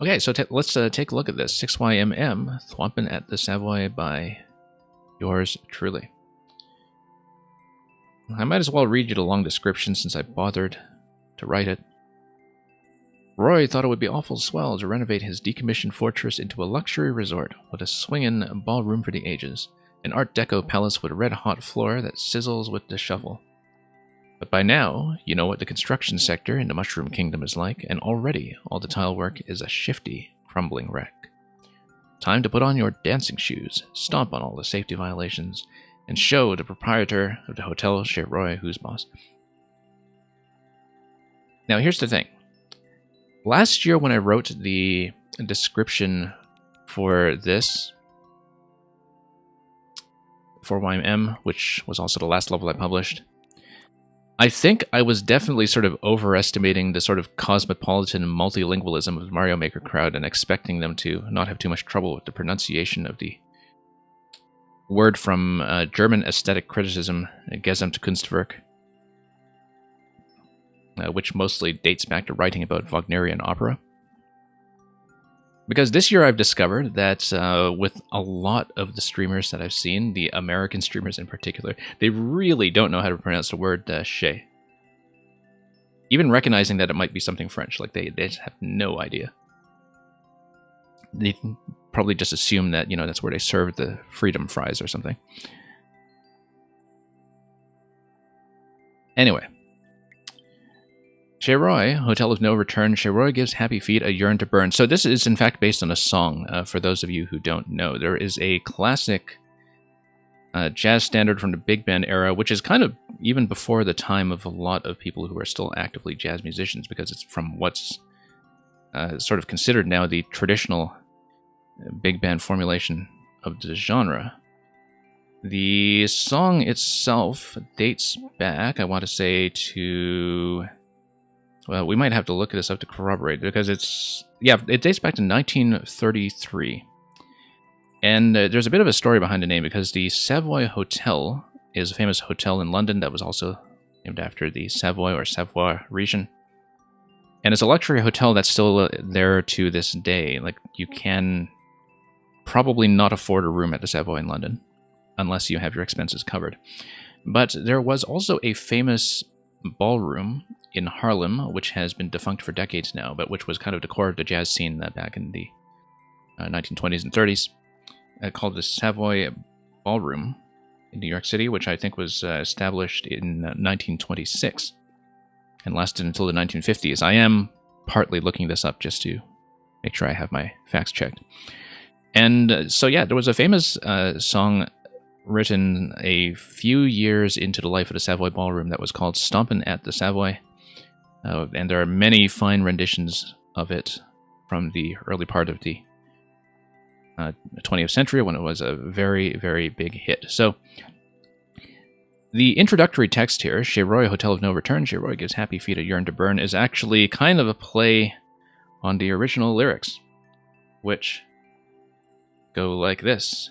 Okay, so let's take a look at this. 6YMM, Thwompin at the Savoy by yours truly. I might as well read you the long description since I bothered to write it. Roy thought it would be awful swell to renovate his decommissioned fortress into a luxury resort with a swingin' ballroom for the ages, an Art Deco palace with a red-hot floor that sizzles with the shovel. But by now, you know what the construction sector in the Mushroom Kingdom is like, and already all the tile work is a shifty, crumbling wreck. Time to put on your dancing shoes, stomp on all the safety violations, and show the proprietor of the Hotel Chez Roy who's boss. Now here's the thing. Last year when I wrote the description for this, for YM, which was also the last level I published, I think I was definitely sort of overestimating the sort of cosmopolitan multilingualism of the Mario Maker crowd and expecting them to not have too much trouble with the pronunciation of the word from German aesthetic criticism, Gesamtkunstwerk, which mostly dates back to writing about Wagnerian opera. Because this year I've discovered that with a lot of the streamers that I've seen, the American streamers in particular, they really don't know how to pronounce the word chez. Even recognizing that it might be something French, like they just have no idea. They probably just assume that, you know, that's where they serve the freedom fries or something. Anyway. Chez Roy, Hotel of No Return, Chez Roy gives happy feet a yearn to burn. So this is in fact based on a song, for those of you who don't know. There is a classic jazz standard from the big band era, which is kind of even before the time of a lot of people who are still actively jazz musicians, because it's from what's sort of considered now the traditional big band formulation of the genre. The song itself dates back, I want to say, to... Well, we might have to look this up to corroborate, because it dates back to 1933. And there's a bit of a story behind the name, because the Savoy Hotel is a famous hotel in London that was also named after the Savoy or Savoy region. And it's a luxury hotel that's still there to this day. Like, you can probably not afford a room at the Savoy in London, unless you have your expenses covered. But there was also a famous ballroom in Harlem, which has been defunct for decades now, but which was kind of the core of the jazz scene back in the 1920s and 30s, called the Savoy Ballroom in New York City, which I think was established in 1926 and lasted until the 1950s. I am partly looking this up just to make sure I have my facts checked. And so, yeah, there was a famous song written a few years into the life of the Savoy Ballroom that was called Stompin' at the Savoy. And there are many fine renditions of it from the early part of the 20th century when it was a very, very big hit. So, the introductory text here, Chez Roy, Hotel of No Return, Chez Roy gives happy feet a yearn to burn, is actually kind of a play on the original lyrics, which go like this.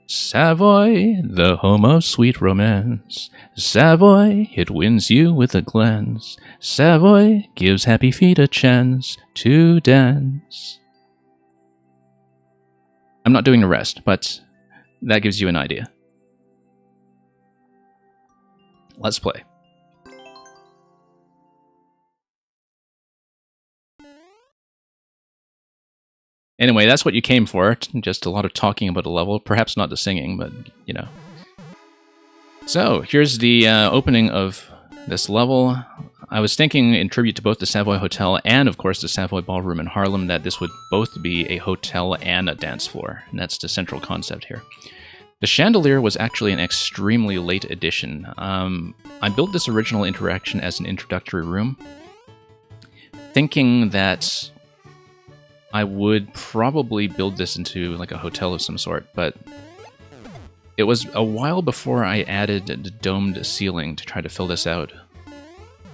Savoy, the home of sweet romance. Savoy, it wins you with a glance. Savoy gives happy feet a chance to dance. I'm not doing the rest, but that gives you an idea. Let's play. Anyway, that's what you came for. Just a lot of talking about a level. Perhaps not the singing, but, you know. So, here's the opening of this level. I was thinking, in tribute to both the Savoy Hotel and, of course, the Savoy Ballroom in Harlem, that this would both be a hotel and a dance floor. And that's the central concept here. The chandelier was actually an extremely late addition. I built this original interaction as an introductory room, thinking that I would probably build this into like a hotel of some sort, but it was a while before I added the domed ceiling to try to fill this out.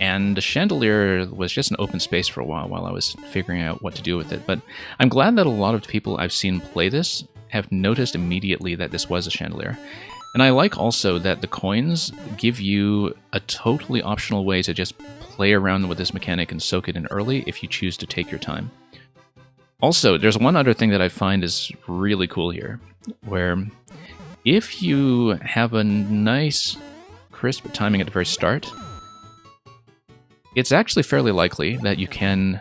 And the chandelier was just an open space for a while I was figuring out what to do with it. But I'm glad that a lot of people I've seen play this have noticed immediately that this was a chandelier. And I like also that the coins give you a totally optional way to just play around with this mechanic and soak it in early if you choose to take your time. Also, there's one other thing that I find is really cool here, where if you have a nice, crisp timing at the very start, it's actually fairly likely that you can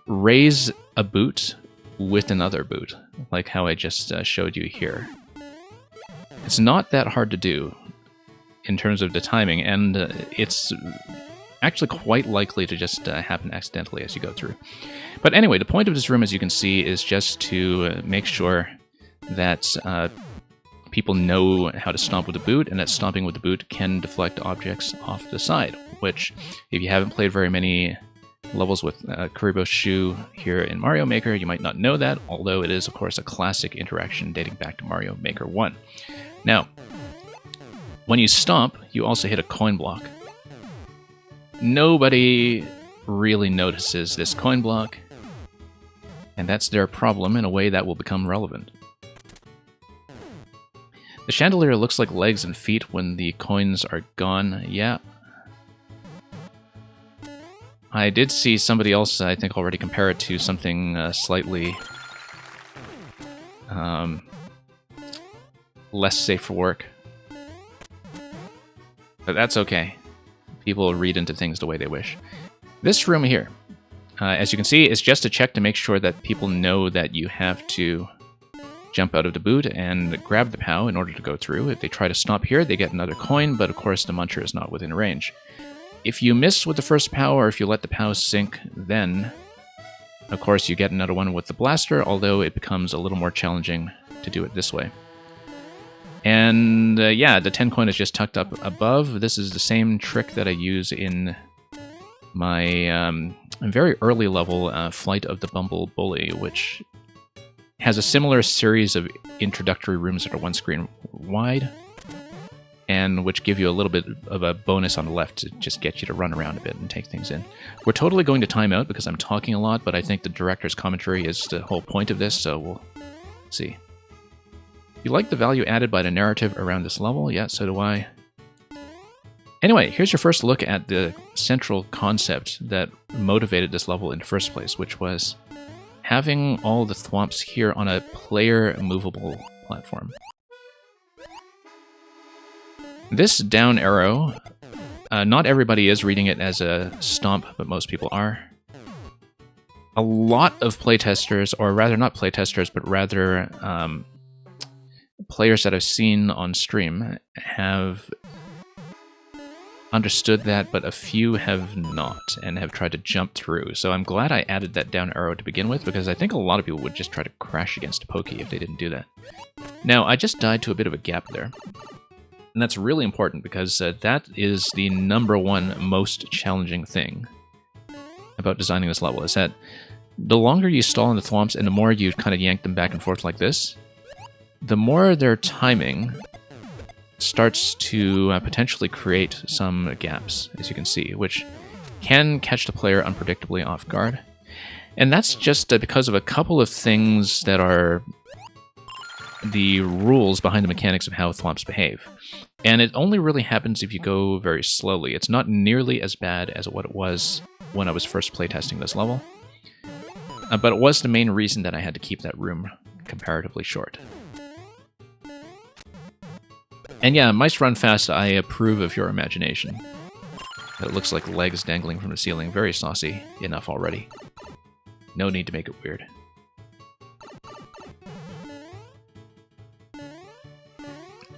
raise a boot with another boot, like how I just showed you here. It's not that hard to do in terms of the timing, and it's actually quite likely to just happen accidentally as you go through. But anyway, the point of this room, as you can see, is just to make sure that people know how to stomp with the boot, and that stomping with the boot can deflect objects off the side, which, if you haven't played very many levels with Kuribo's shoe here in Mario Maker, you might not know that, although it is, of course, a classic interaction dating back to Mario Maker 1. Now, when you stomp, you also hit a coin block. Nobody really notices this coin block, and that's their problem. In a way that will become relevant. The chandelier looks like legs and feet when the coins are gone. Yeah. I did see somebody else, I think, already compare it to something slightly less safe for work. But that's okay. People read into things the way they wish. This room here, as you can see, is just a check to make sure that people know that you have to jump out of the boot and grab the POW in order to go through. If they try to stop here, they get another coin, but of course the muncher is not within range. If you miss with the first POW, or if you let the POW sink, then of course you get another one with the blaster, although it becomes a little more challenging to do it this way. And yeah, the 10 coin is just tucked up above. This is the same trick that I use in my very early level Flight of the Bumble Bully, which has a similar series of introductory rooms that are one screen wide, and which give you a little bit of a bonus on the left to just get you to run around a bit and take things in. We're totally going to time out because I'm talking a lot, but I think the director's commentary is the whole point of this, so we'll see. You like the value added by the narrative around this level? Yeah, so do I. Anyway, here's your first look at the central concept that motivated this level in the first place, which was having all the thwomps here on a player-movable platform. This down arrow, not everybody is reading it as a stomp, but most people are. A lot of playtesters, or rather not playtesters, but rather players that I've seen on stream have understood that, but a few have not, and have tried to jump through. So I'm glad I added that down arrow to begin with, because I think a lot of people would just try to crash against a pokey if they didn't do that. Now, I just died to a bit of a gap there. And that's really important, because that is the #1 most challenging thing about designing this level, is that the longer you stall in the thwomps and the more you kind of yank them back and forth like this, the more their timing starts to potentially create some gaps, as you can see, which can catch the player unpredictably off guard. And that's just because of a couple of things that are the rules behind the mechanics of how thwomps behave. And it only really happens if you go very slowly. It's not nearly as bad as what it was when I was first playtesting this level. But it was the main reason that I had to keep that room comparatively short. And yeah, Mice Run Fast, I approve of your imagination. It looks like legs dangling from the ceiling. Very saucy enough already. No need to make it weird.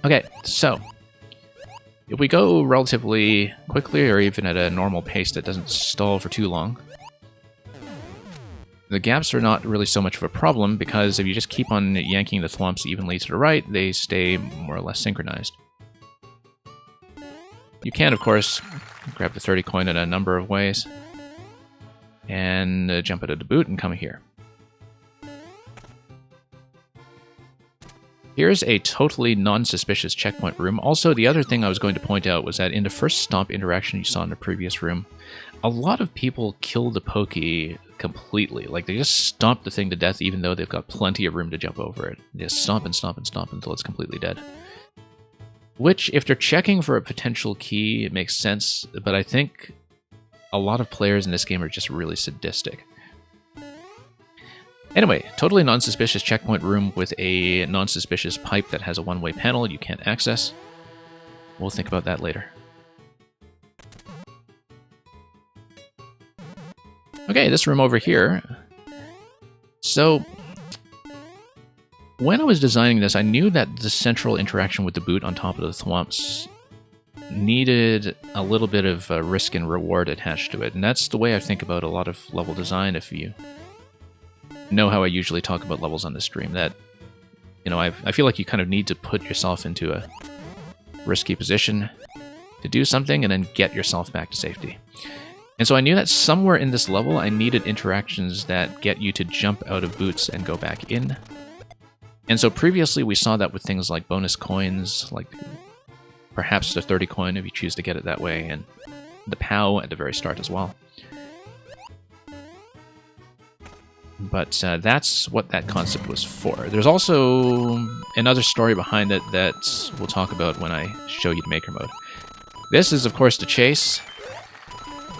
Okay, so if we go relatively quickly, or even at a normal pace that doesn't stall for too long, the gaps are not really so much of a problem, because if you just keep on yanking the thwomps evenly to the right, they stay more or less synchronized. You can, of course, grab the 30 coin in a number of ways, and jump out of the boot and come here. Here's a totally non-suspicious checkpoint room. Also, the other thing I was going to point out was that in the first stomp interaction you saw in the previous room, a lot of people kill the pokey completely. Like, they just stomp the thing to death even though they've got plenty of room to jump over it. They just stomp and stomp and stomp until it's completely dead. Which, if they're checking for a potential key, it makes sense, but I think a lot of players in this game are just really sadistic. Anyway, totally non-suspicious checkpoint room with a non-suspicious pipe that has a one-way panel you can't access. We'll think about that later. Okay, this room over here. So, when I was designing this, I knew that the central interaction with the boot on top of the thwomps needed a little bit of risk and reward attached to it. And that's the way I think about a lot of level design. If you know how I usually talk about levels on this stream, that, you know, I feel like you kind of need to put yourself into a risky position to do something and then get yourself back to safety. And so I knew that somewhere in this level I needed interactions that get you to jump out of boots and go back in. And so previously we saw that with things like bonus coins, like perhaps the 30 coin if you choose to get it that way, and the POW at the very start as well. But that's what that concept was for. There's also another story behind it that we'll talk about when I show you the Maker Mode. This is, of course, the chase.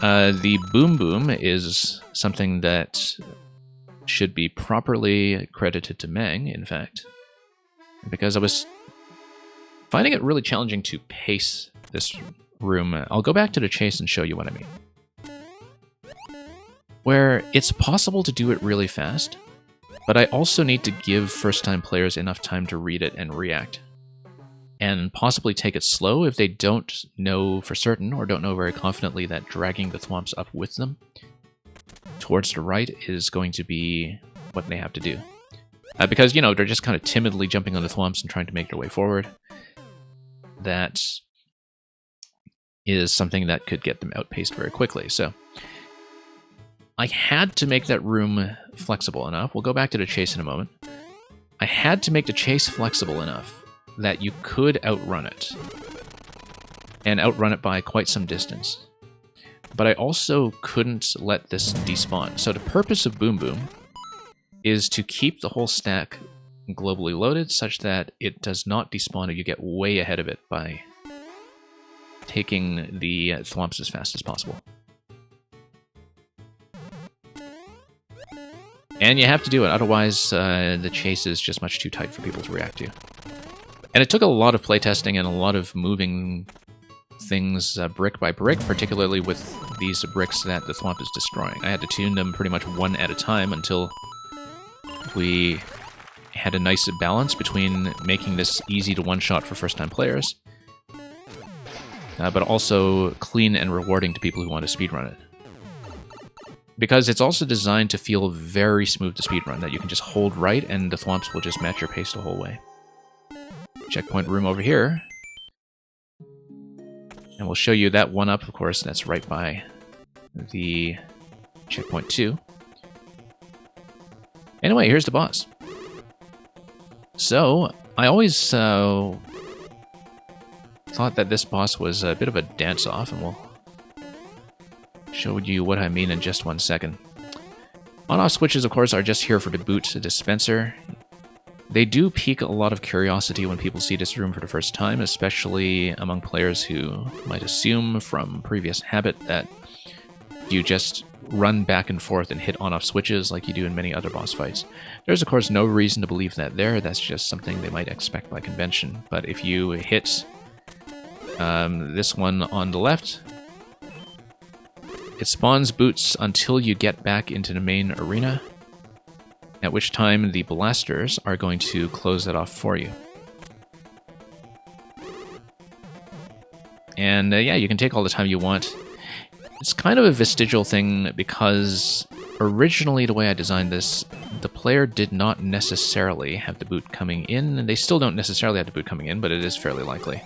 The Boom Boom is something that should be properly credited to Mang, in fact, because I was finding it really challenging to pace this room. I'll go back to the chase and show you what I mean. Where it's possible to do it really fast, but I also need to give first-time players enough time to read it and react. And possibly take it slow if they don't know for certain or don't know very confidently that dragging the thwomps up with them towards the right is going to be what they have to do. Because, you know, they're just kind of timidly jumping on the thwomps and trying to make their way forward. That is something that could get them outpaced very quickly. So I had to make that room flexible enough. We'll go back to the chase in a moment. I had to make the chase flexible enough that you could outrun it, and outrun it by quite some distance. But I also couldn't let this despawn. So the purpose of Boom Boom is to keep the whole stack globally loaded such that it does not despawn if you get way ahead of it by taking the thwomps as fast as possible. And you have to do it, otherwise the chase is just much too tight for people to react to. And it took a lot of playtesting and a lot of moving things brick by brick, particularly with these bricks that the thwomp is destroying. I had to tune them pretty much one at a time until we had a nice balance between making this easy to one-shot for first-time players, but also clean and rewarding to people who want to speedrun it. Because it's also designed to feel very smooth to speedrun, that you can just hold right and the thwomps will just match your pace the whole way. Checkpoint room over here. And we'll show you that one up, of course, that's right by the checkpoint 2. Anyway, here's the boss. So, I always thought that this boss was a bit of a dance-off, and we'll show you what I mean in just one second. On-off switches, of course, are just here for the boot dispenser. They do pique a lot of curiosity when people see this room for the first time, especially among players who might assume from previous habit that you just run back and forth and hit on-off switches like you do in many other boss fights. There's, of course, no reason to believe that there. That's just something they might expect by convention. But if you hit this one on the left, it spawns boots until you get back into the main arena, at which time the blasters are going to close that off for you. And yeah, you can take all the time you want. It's kind of a vestigial thing because originally the way I designed this, the player did not necessarily have the boot coming in, and they still don't necessarily have the boot coming in, but it is fairly likely.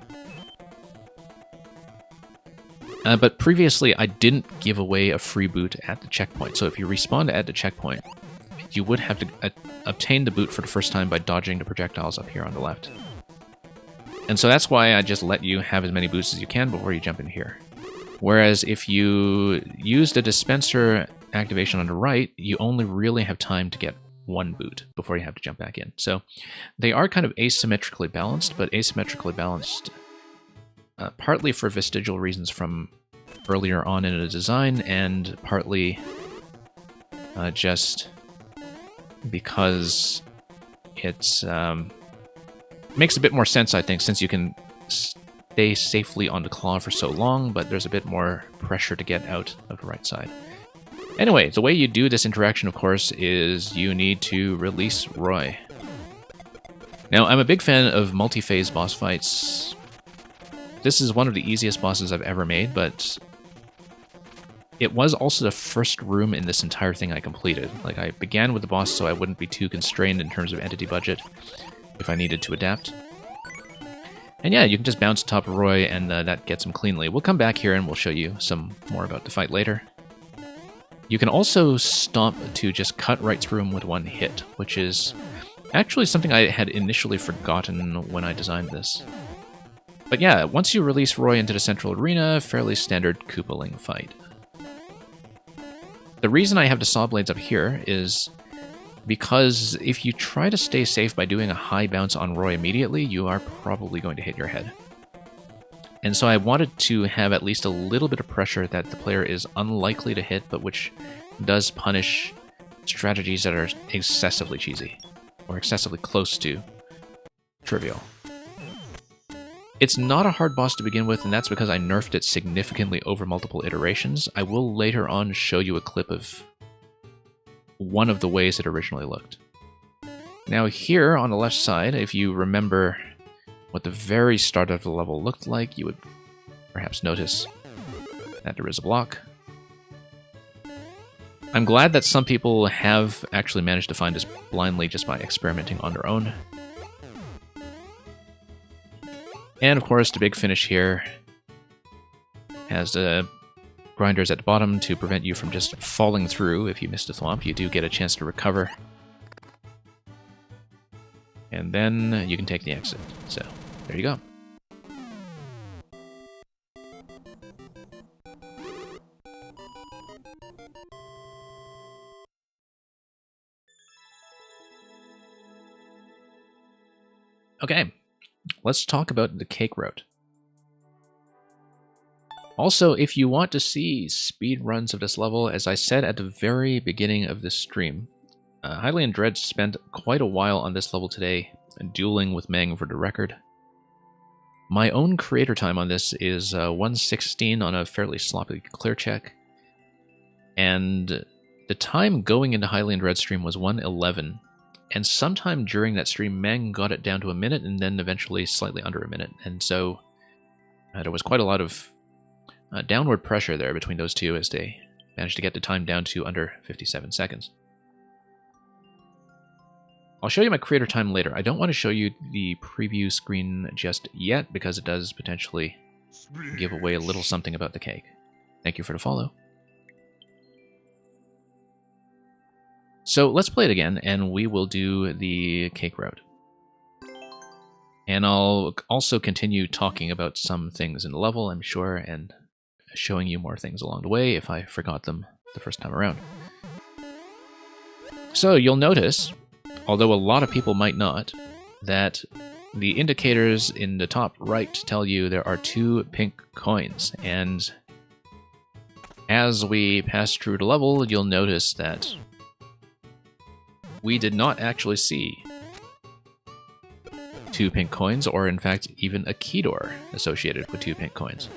But previously, I didn't give away a free boot at the checkpoint, so if you respawn at the checkpoint, you would have to obtain the boot for the first time by dodging the projectiles up here on the left. And so that's why I just let you have as many boots as you can before you jump in here. Whereas if you use the dispenser activation on the right, you only really have time to get one boot before you have to jump back in. So they are kind of asymmetrically balanced, but asymmetrically balanced partly for vestigial reasons from earlier on in the design, and partly just because it makes a bit more sense, I think, since you can stay safely on the claw for so long, but there's a bit more pressure to get out of the right side. Anyway, the way you do this interaction, of course, is you need to release Roy. Now, I'm a big fan of multi-phase boss fights. This is one of the easiest bosses I've ever made, but it was also the first room in this entire thing I completed. Like, I began with the boss so I wouldn't be too constrained in terms of entity budget if I needed to adapt. And yeah, you can just bounce top of Roy and that gets him cleanly. We'll come back here and we'll show you some more about the fight later. You can also stomp to just cut right through him with one hit, which is actually something I had initially forgotten when I designed this. But yeah, once you release Roy into the central arena, fairly standard Koopaling fight. The reason I have the saw blades up here is because if you try to stay safe by doing a high bounce on Roy immediately, you are probably going to hit your head. And so I wanted to have at least a little bit of pressure that the player is unlikely to hit, but which does punish strategies that are excessively cheesy, or excessively close to trivial. It's not a hard boss to begin with, and that's because I nerfed it significantly over multiple iterations. I will later on show you a clip of one of the ways it originally looked. Now here on the left side, if you remember what the very start of the level looked like, you would perhaps notice that there is a block. I'm glad that some people have actually managed to find this blindly just by experimenting on their own. And of course, the big finish here has the grinders at the bottom to prevent you from just falling through. If you missed a thwomp, you do get a chance to recover. And then you can take the exit. So, there you go. Okay, let's talk about the cake route. Also, if you want to see speed runs of this level, as I said at the very beginning of this stream, Hylian Dread spent quite a while on this level today, dueling with Meng for the record. My own creator time on this is 1:16 on a fairly sloppy clear check, and the time going into Hylian Dread stream was 1:11, and sometime during that stream, Meng got it down to a minute, and then eventually slightly under a minute, and so there was quite a lot of downward pressure there between those two as they managed to get the time down to under 57 seconds. I'll show you my creator time later. I don't want to show you the preview screen just yet because it does potentially give away a little something about the cake. Thank you for the follow. So let's play it again and we will do the cake route. And I'll also continue talking about some things in the level, I'm sure, and showing you more things along the way if I forgot them the first time around. So you'll notice, although a lot of people might not, that the indicators in the top right tell you there are 2 pink coins, and as we pass through the level, you'll notice that we did not actually see 2 pink coins, or in fact even a key door associated with 2 pink coins.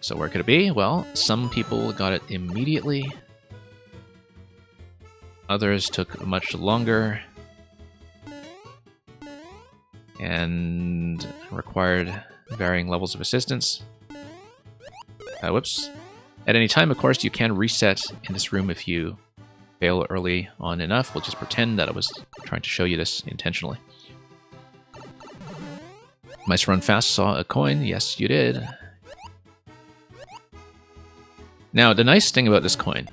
So where could it be? Well, some people got it immediately. Others took much longer and required varying levels of assistance. Whoops. At any time, of course, you can reset in this room if you fail early on enough. We'll just pretend that I was trying to show you this intentionally. Mice Run Fast saw a coin. Yes, you did. Now, the nice thing about this coin,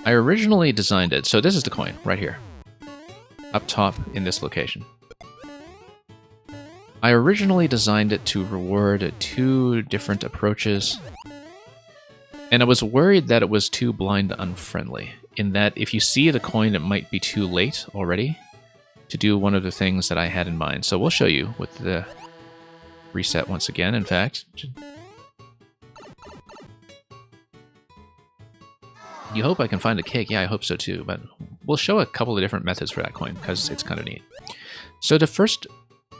I originally designed it, so this is the coin, right here, up top in this location. I originally designed it to reward 2 different approaches, and I was worried that it was too blind unfriendly, in that if you see the coin, it might be too late already to do one of the things that I had in mind. So we'll show you with the reset once again, in fact. You hope I can find the cake. Yeah, I hope so too, but we'll show a couple of different methods for that coin, because it's kind of neat. So the first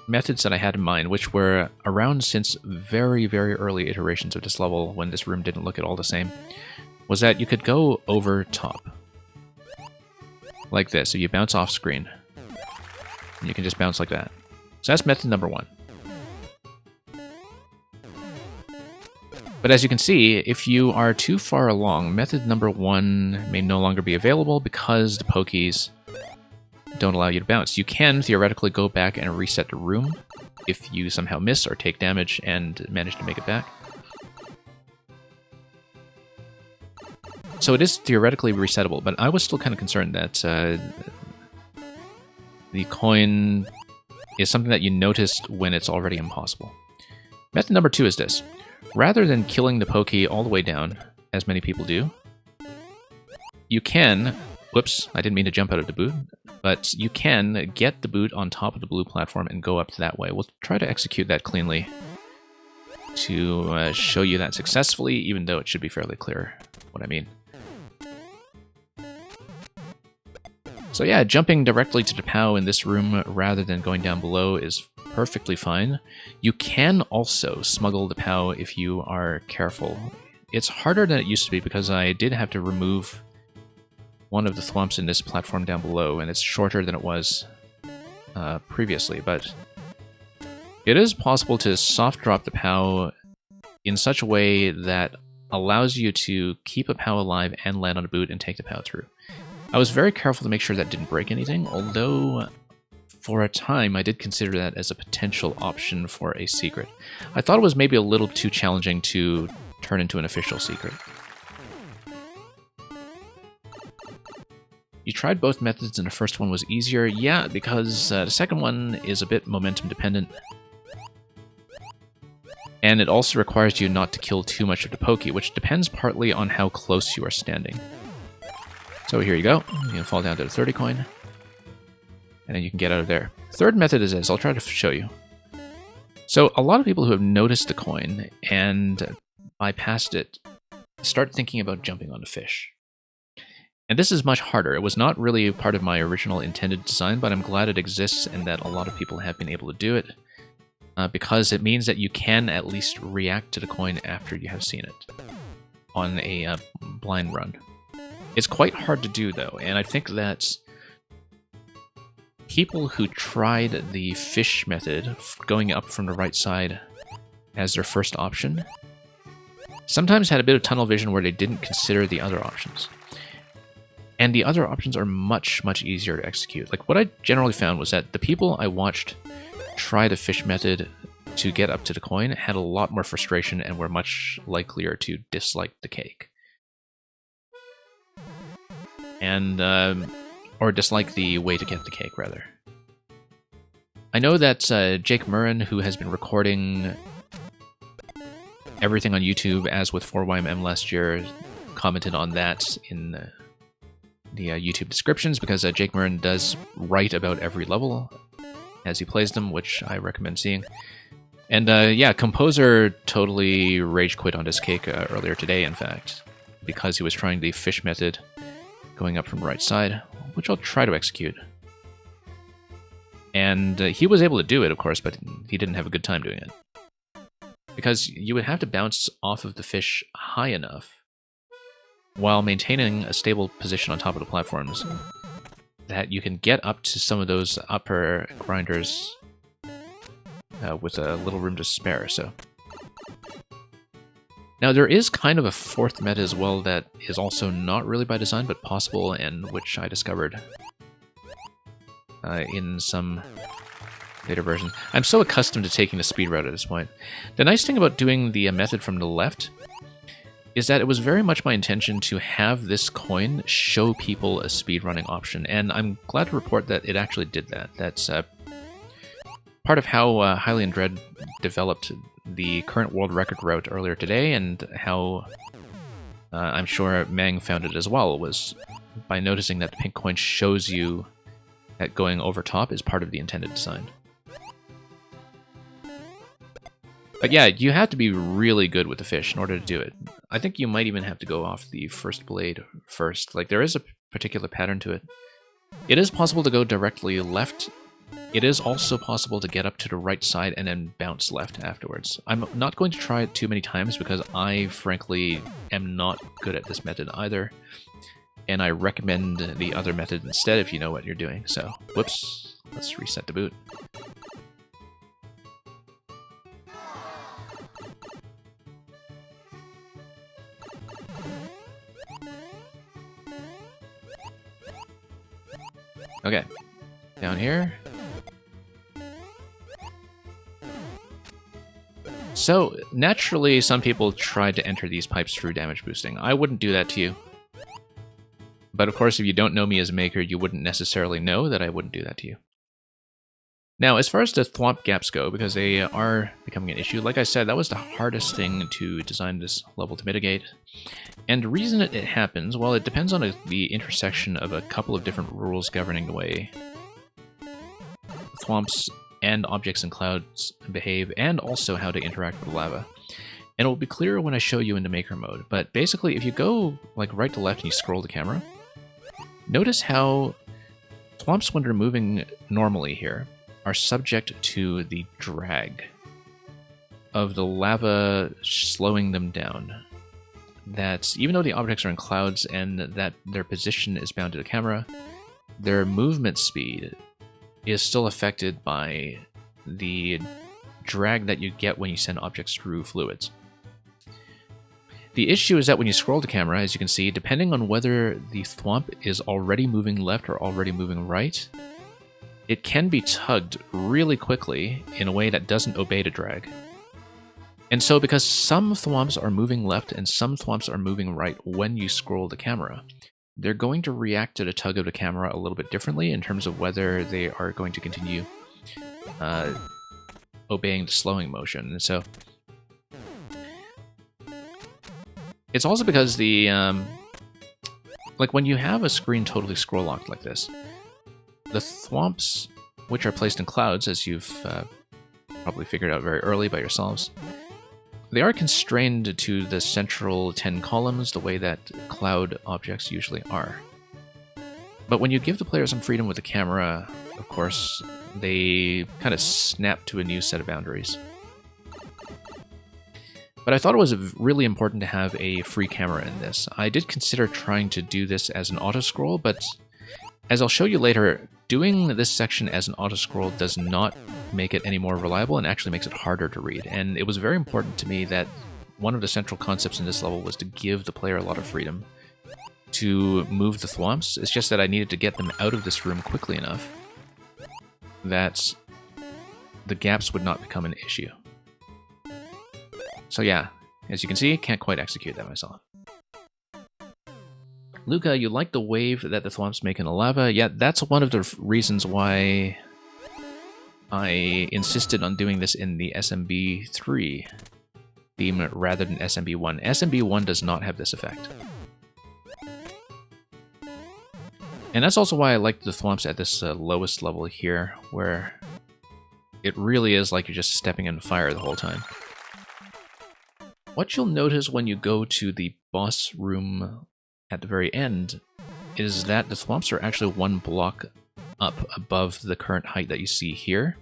methods that I had in mind, which were around since very, very early iterations of this level, when this room didn't look at all the same, was that you could go over top. Like this, so you bounce off screen. And you can just bounce like that. So that's method number one. But as you can see, if you are too far along, method number one may no longer be available because the pokies don't allow you to bounce. You can theoretically go back and reset the room if you somehow miss or take damage and manage to make it back. So it is theoretically resettable, but I was still kind of concerned that the coin is something that you noticed when it's already impossible. Method number two is this. Rather than killing the pokey all the way down, as many people do, you can... Whoops, I didn't mean to jump out of the boot. But you can get the boot on top of the blue platform and go up that way. We'll try to execute that cleanly to show you that successfully, even though it should be fairly clear what I mean. So yeah, jumping directly to the POW in this room rather than going down below is perfectly fine. You can also smuggle the POW if you are careful. It's harder than it used to be because I did have to remove one of the thwomps in this platform down below, and it's shorter than it was previously, but it is possible to soft drop the POW in such a way that allows you to keep a POW alive and land on a boot and take the POW through. I was very careful to make sure that didn't break anything, although for a time I did consider that as a potential option for a secret. I thought it was maybe a little too challenging to turn into an official secret. You tried both methods and the first one was easier. Yeah, because the second one is a bit momentum dependent. And it also requires you not to kill too much of the pokey, which depends partly on how close you are standing. So here you go. You can fall down to the 30 coin. And then you can get out of there. Third method is this. I'll try to show you. So a lot of people who have noticed the coin and bypassed it start thinking about jumping on the fish. And this is much harder. It was not really part of my original intended design, but I'm glad it exists and that a lot of people have been able to do it. Because it means that you can at least react to the coin after you have seen it on a blind run. It's quite hard to do, though, and I think that people who tried the fish method, going up from the right side as their first option, sometimes had a bit of tunnel vision where they didn't consider the other options. And the other options are much, much easier to execute. Like, what I generally found was that the people I watched try the fish method to get up to the coin had a lot more frustration and were much likelier to dislike the cake. And, or dislike the way to get the cake, rather. I know that Jake Murren, who has been recording everything on YouTube, as with 4YMM last year, commented on that in the YouTube descriptions, because Jake Murren does write about every level as he plays them, which I recommend seeing. And yeah, Composer totally rage quit on this cake earlier today, in fact, because he was trying the fish method going up from the right side, which I'll try to execute. And he was able to do it, of course, but he didn't have a good time doing it. Because you would have to bounce off of the fish high enough while maintaining a stable position on top of the platforms that you can get up to some of those upper grinders with a little room to spare. So now there is kind of a fourth meta as well that is also not really by design but possible, and which I discovered in some later version. I'm so accustomed to taking the speed route at this point. The nice thing about doing the method from the left is that it was very much my intention to have this coin show people a speedrunning option, and I'm glad to report that it actually did that. That's part of how Hylian Dread developed the current world record route earlier today, and how I'm sure Mang found it as well, was by noticing that the pink coin shows you that going over top is part of the intended design. But yeah, you have to be really good with the fish in order to do it. I think you might even have to go off the first blade first. Like, there is a particular pattern to it. It is possible to go directly left. It is also possible to get up to the right side and then bounce left afterwards. I'm not going to try it too many times because I, frankly, am not good at this method either. And I recommend the other method instead if you know what you're doing. So, whoops, let's reset the boot. Okay, down here. So, naturally, some people try to enter these pipes through damage boosting. I wouldn't do that to you. But of course, if you don't know me as a maker, you wouldn't necessarily know that I wouldn't do that to you. Now, as far as the thwomp gaps go, because they are becoming an issue, like I said, that was the hardest thing to design this level to mitigate. And the reason it happens, well, it depends on the intersection of a couple of different rules governing the way thwomps and objects and clouds behave, and also how they interact with lava. And it will be clearer when I show you into maker mode, but basically if you go like right to left and you scroll the camera, notice how thwomps, when they're moving normally here, are subject to the drag of the lava slowing them down. That even though the objects are in clouds and that their position is bound to the camera, their movement speed is still affected by the drag that you get when you send objects through fluids. The issue is that when you scroll the camera, as you can see, depending on whether the thwomp is already moving left or already moving right, it can be tugged really quickly in a way that doesn't obey the drag. And so because some thwomps are moving left and some thwomps are moving right when you scroll the camera, they're going to react to the tug of the camera a little bit differently in terms of whether they are going to continue obeying the slowing motion. And so it's also because the like when you have a screen totally scroll locked like this, the thwomps, which are placed in clouds, as you've probably figured out very early by yourselves, they are constrained to the central 10 columns the way that cloud objects usually are. But when you give the player some freedom with the camera, of course, they kind of snap to a new set of boundaries. But I thought it was really important to have a free camera in this. I did consider trying to do this as an auto-scroll, but as I'll show you later, doing this section as an auto-scroll does not make it any more reliable and actually makes it harder to read. And it was very important to me that one of the central concepts in this level was to give the player a lot of freedom to move the thwomps. It's just that I needed to get them out of this room quickly enough that the gaps would not become an issue. So yeah, as you can see, can't quite execute that myself. Luca, you like the wave that the thwomps make in the lava? Yeah, that's one of the reasons why I insisted on doing this in the SMB3 theme rather than SMB1. SMB1 does not have this effect. And that's also why I like the thwomps at this lowest level here, where it really is like you're just stepping in fire the whole time. What you'll notice when you go to the boss room at the very end is that the thwomps are actually one block up above the current height that you see here.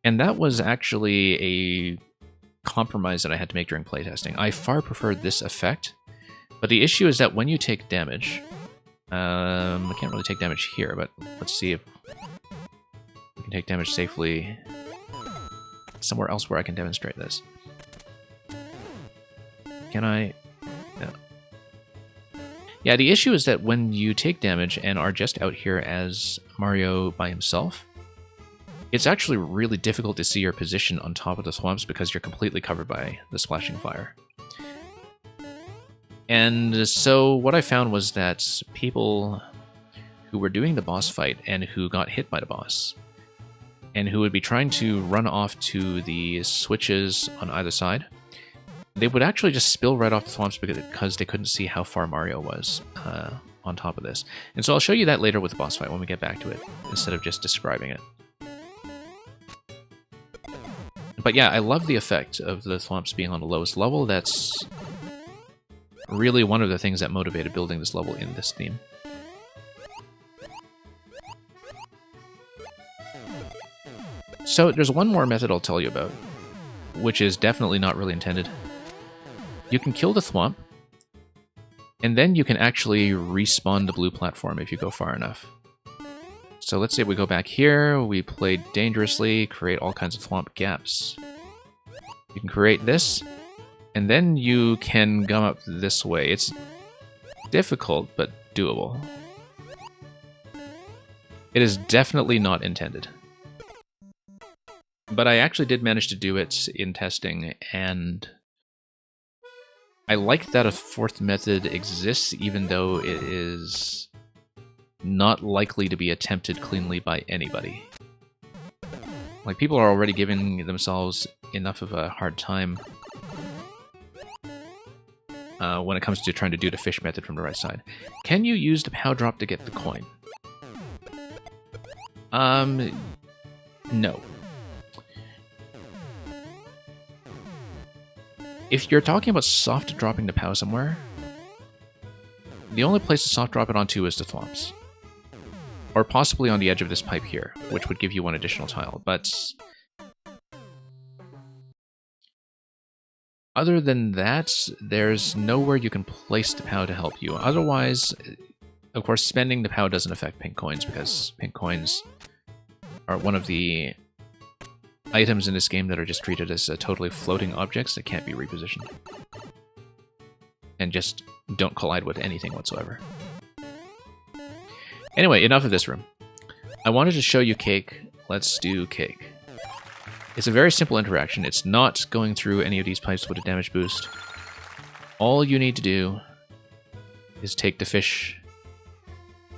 And that was actually a compromise that I had to make during playtesting. I far preferred this effect, but the issue is that when you take damage, I can't really take damage here, but let's see if we can take damage safely somewhere else where I can demonstrate this. Can I? No. Yeah, the issue is that when you take damage and are just out here as Mario by himself, it's actually really difficult to see your position on top of the thwomps because you're completely covered by the splashing fire. And so what I found was that people who were doing the boss fight and who got hit by the boss, and who would be trying to run off to the switches on either side, they would actually just spill right off the thwomps because they couldn't see how far Mario was on top of this. And so I'll show you that later with the boss fight when we get back to it, instead of just describing it. But yeah, I love the effect of the thwomps being on the lowest level. That's really one of the things that motivated building this level in this theme. So there's one more method I'll tell you about, which is definitely not really intended. You can kill the thwomp, and then you can actually respawn the blue platform if you go far enough. So let's say we go back here, we play dangerously, create all kinds of thwomp gaps. You can create this, and then you can come up this way. It's difficult, but doable. It is definitely not intended. But I actually did manage to do it in testing, and I like that a fourth method exists, even though it is not likely to be attempted cleanly by anybody. Like, people are already giving themselves enough of a hard time when it comes to trying to do the fish method from the right side. Can you use the POW drop to get the coin? No. If you're talking about soft dropping the POW somewhere, the only place to soft drop it onto is the thwomps. Or possibly on the edge of this pipe here, which would give you one additional tile. But other than that, there's nowhere you can place the POW to help you. Otherwise, of course, spending the POW doesn't affect pink coins, because pink coins are one of the items in this game that are just treated as totally floating objects that can't be repositioned. And just don't collide with anything whatsoever. Anyway, enough of this room. I wanted to show you cake. Let's do cake. It's a very simple interaction. It's not going through any of these pipes with a damage boost. All you need to do is take the fish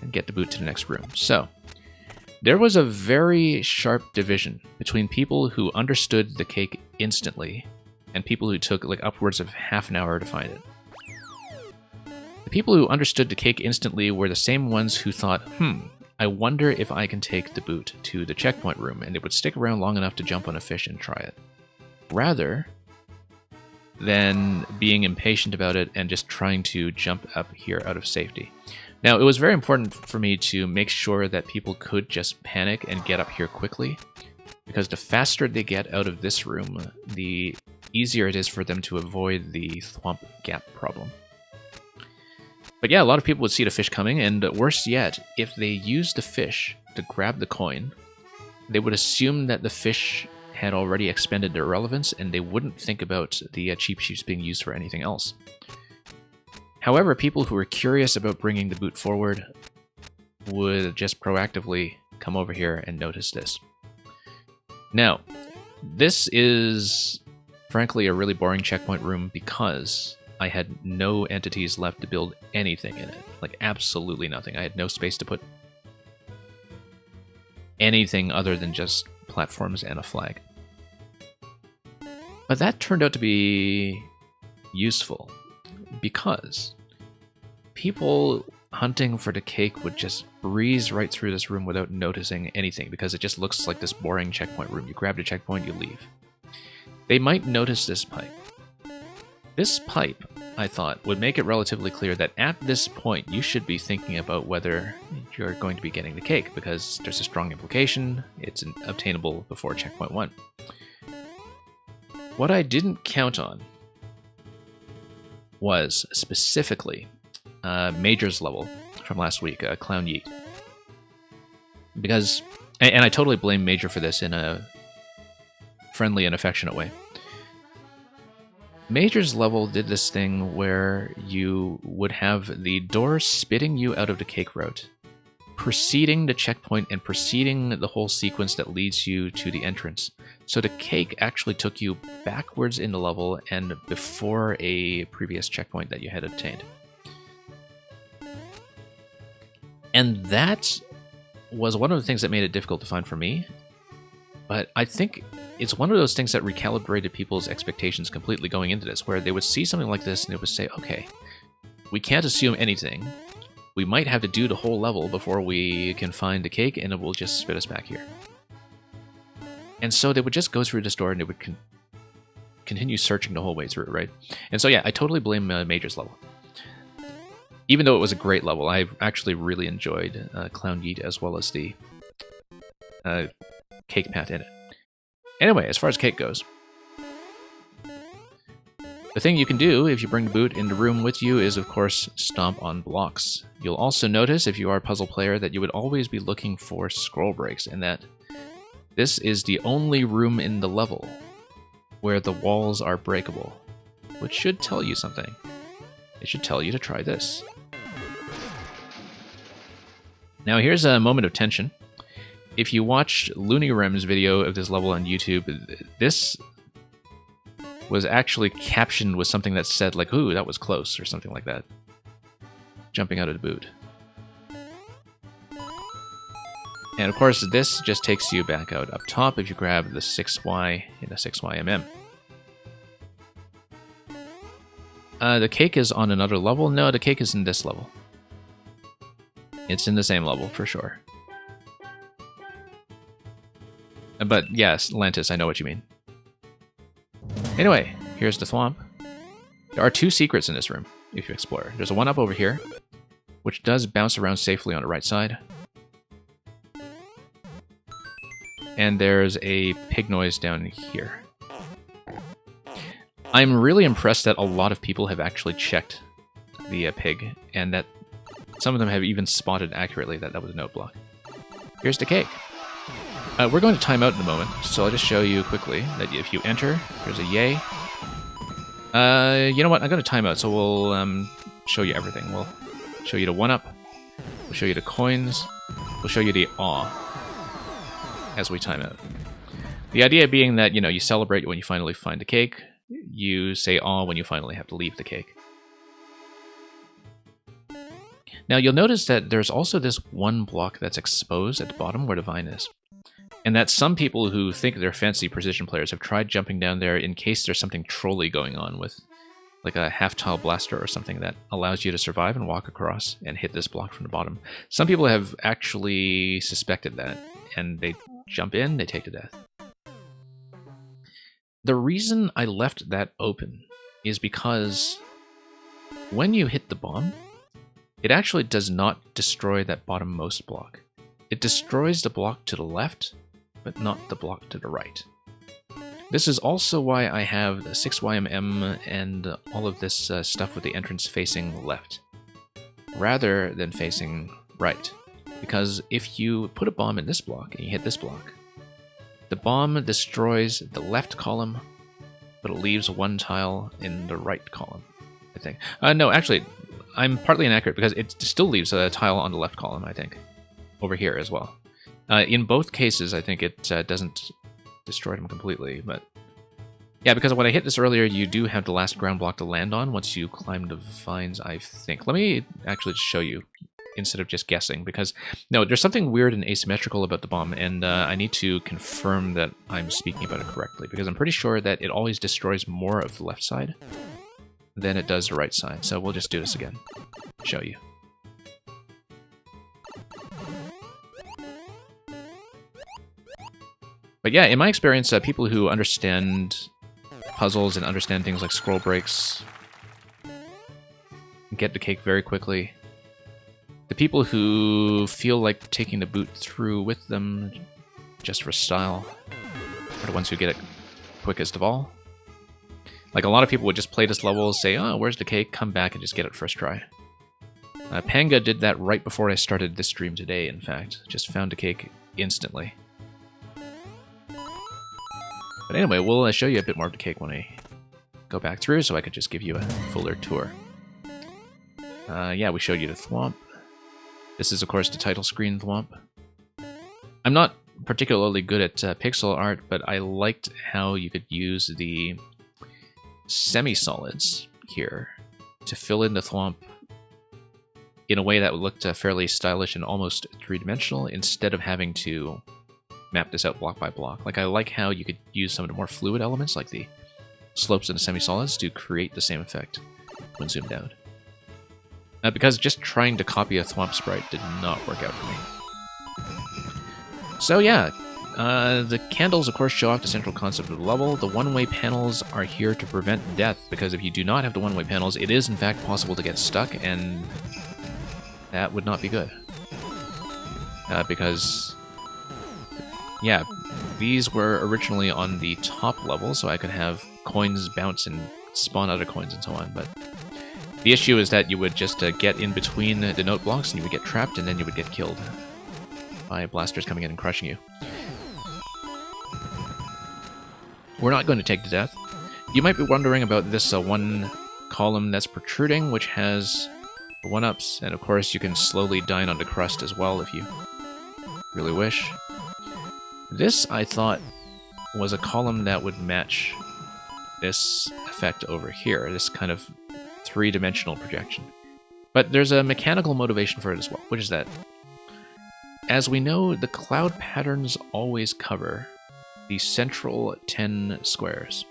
and get the boot to the next room. So, there was a very sharp division between people who understood the cake instantly and people who took like upwards of half an hour to find it. The people who understood the cake instantly were the same ones who thought, I wonder if I can take the boot to the checkpoint room, and it would stick around long enough to jump on a fish and try it. Rather than being impatient about it and just trying to jump up here out of safety. Now, it was very important for me to make sure that people could just panic and get up here quickly, because the faster they get out of this room, the easier it is for them to avoid the thwomp gap problem. But yeah, a lot of people would see the fish coming, and worse yet, if they used the fish to grab the coin, they would assume that the fish had already expended their relevance, and they wouldn't think about the cheap sheeps being used for anything else. However, people who were curious about bringing the boot forward would just proactively come over here and notice this. Now, this is frankly a really boring checkpoint room because I had no entities left to build anything in it. Like, absolutely nothing. I had no space to put anything other than just platforms and a flag. But that turned out to be useful, because people hunting for the cake would just breeze right through this room without noticing anything, because it just looks like this boring checkpoint room. You grab the checkpoint, you leave. They might notice this pipe. This pipe, I thought, would make it relatively clear that at this point you should be thinking about whether you're going to be getting the cake, because there's a strong implication it's obtainable before checkpoint 1. What I didn't count on was specifically Major's level from last week, Clown Yeet. Because, and I totally blame Major for this in a friendly and affectionate way. Major's level did this thing where you would have the door spitting you out of the cake route, preceding the checkpoint and preceding the whole sequence that leads you to the entrance. So the cake actually took you backwards in the level and before a previous checkpoint that you had obtained. And that was one of the things that made it difficult to find for me. But I think it's one of those things that recalibrated people's expectations completely going into this, where they would see something like this and they would say, okay, we can't assume anything. We might have to do the whole level before we can find the cake, and it will just spit us back here. And so they would just go through this door and they would continue searching the whole way through, right? And so yeah, I totally blame Major's level. Even though it was a great level, I actually really enjoyed Clown Yeet as well as the cake path in it. Anyway, as far as cake goes, the thing you can do if you bring the boot in the room with you is, of course, stomp on blocks. You'll also notice, if you are a puzzle player, that you would always be looking for scroll breaks, and that this is the only room in the level where the walls are breakable, which should tell you something. It should tell you to try this. Now here's a moment of tension. If you watched LoonyRem's video of this level on YouTube, this was actually captioned with something that said like, "Ooh, that was close," or something like that. Jumping out of the boot. And of course, this just takes you back out up top if you grab the 6Y in a 6YMM. The cake is on another level? No, the cake is in this level. It's in the same level, for sure. But yes, Lantis, I know what you mean. Anyway, here's the Thwomp. There are two secrets in this room, if you explore. There's a one up over here, which does bounce around safely on the right side. And there's a pig noise down here. I'm really impressed that a lot of people have actually checked the pig, and that some of them have even spotted accurately that that was a note block. Here's the cake. We're going to time out in a moment, so I'll just show you quickly that if you enter, there's a yay. You know what? I'm going to time out, so we'll show you everything. We'll show you the one-up, we'll show you the coins, we'll show you the awe as we time out. The idea being that, you know, you celebrate when you finally find the cake, you say awe when you finally have to leave the cake. Now you'll notice that there's also this one block that's exposed at the bottom where the vine is. And that some people who think they're fancy precision players have tried jumping down there in case there's something trolly going on with like a half-tile blaster or something that allows you to survive and walk across and hit this block from the bottom. Some people have actually suspected that, and they jump in, they take to death. The reason I left that open is because when you hit the bomb, it actually does not destroy that bottommost block. It destroys the block to the left, but not the block to the right. This is also why I have the 6YMM and all of this stuff with the entrance facing left, rather than facing right. Because if you put a bomb in this block and you hit this block, the bomb destroys the left column, but it leaves one tile in the right column, I think. No, actually, I'm partly inaccurate because it still leaves a tile on the left column, I think. Over here as well. In both cases, I think it doesn't destroy them completely, but... Yeah, because when I hit this earlier, you do have the last ground block to land on once you climb the vines, I think. Let me actually show you, instead of just guessing, because... No, there's something weird and asymmetrical about the bomb, and I need to confirm that I'm speaking about it correctly, because I'm pretty sure that it always destroys more of the left side than it does the right side. So we'll just do this again. Show you. But yeah, in my experience, people who understand puzzles and understand things like scroll breaks get the cake very quickly. The people who feel like taking the boot through with them just for style are the ones who get it quickest of all. Like, a lot of people would just play this level, say, "Oh, where's the cake?" Come back and just get it first try. Panga did that right before I started this stream today, in fact. Just found the cake instantly. But anyway, we'll show you a bit more of the cake when I go back through, so I could just give you a fuller tour. Yeah, we showed you the Thwomp. This is, of course, the title screen Thwomp. I'm not particularly good at pixel art, but I liked how you could use the semi-solids here to fill in the Thwomp in a way that looked fairly stylish and almost three-dimensional, instead of having to map this out block by block. Like, I like how you could use some of the more fluid elements, like the slopes and the semi-solids, to create the same effect when zoomed out. Because just trying to copy a Thwomp sprite did not work out for me. So yeah, The candles, of course, show off the central concept of the level. The one-way panels are here to prevent death, because if you do not have the one-way panels, it is in fact possible to get stuck, and that would not be good. Because, yeah, these were originally on the top level, so I could have coins bounce and spawn other coins and so on, but the issue is that you would just get in between the note blocks and you would get trapped, and then you would get killed by blasters coming in and crushing you. We're not going to take to death. You might be wondering about this one column that's protruding, which has 1-ups, and of course you can slowly dine on the crust as well if you really wish. This, I thought, was a column that would match this effect over here, this kind of three-dimensional projection. But there's a mechanical motivation for it as well, which is that, as we know, the cloud patterns always cover the central 10 squares.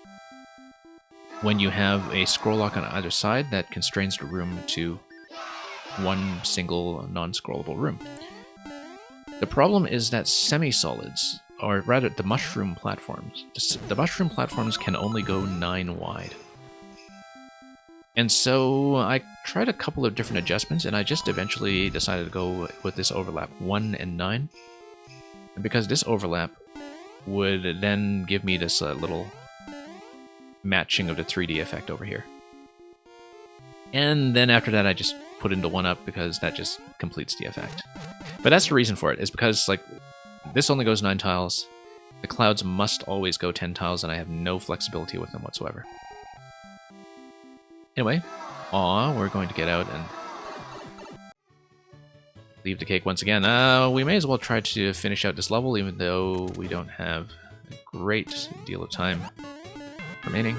When you have a scroll lock on either side, that constrains the room to one single non-scrollable room. The problem is that semi-solids, or rather the mushroom platforms, can only go 9 wide. And so I tried a couple of different adjustments, and I just eventually decided to go with this overlap 1 and 9. And because this overlap would then give me this little matching of the 3D effect over here. And then after that I just put into 1-up because that just completes the effect. But that's the reason for it, is because like this only goes 9 tiles, the clouds must always go 10 tiles, and I have no flexibility with them whatsoever. Anyway, we're going to get out and leave the cake once again. We may as well try to finish out this level, even though we don't have a great deal of time remaining.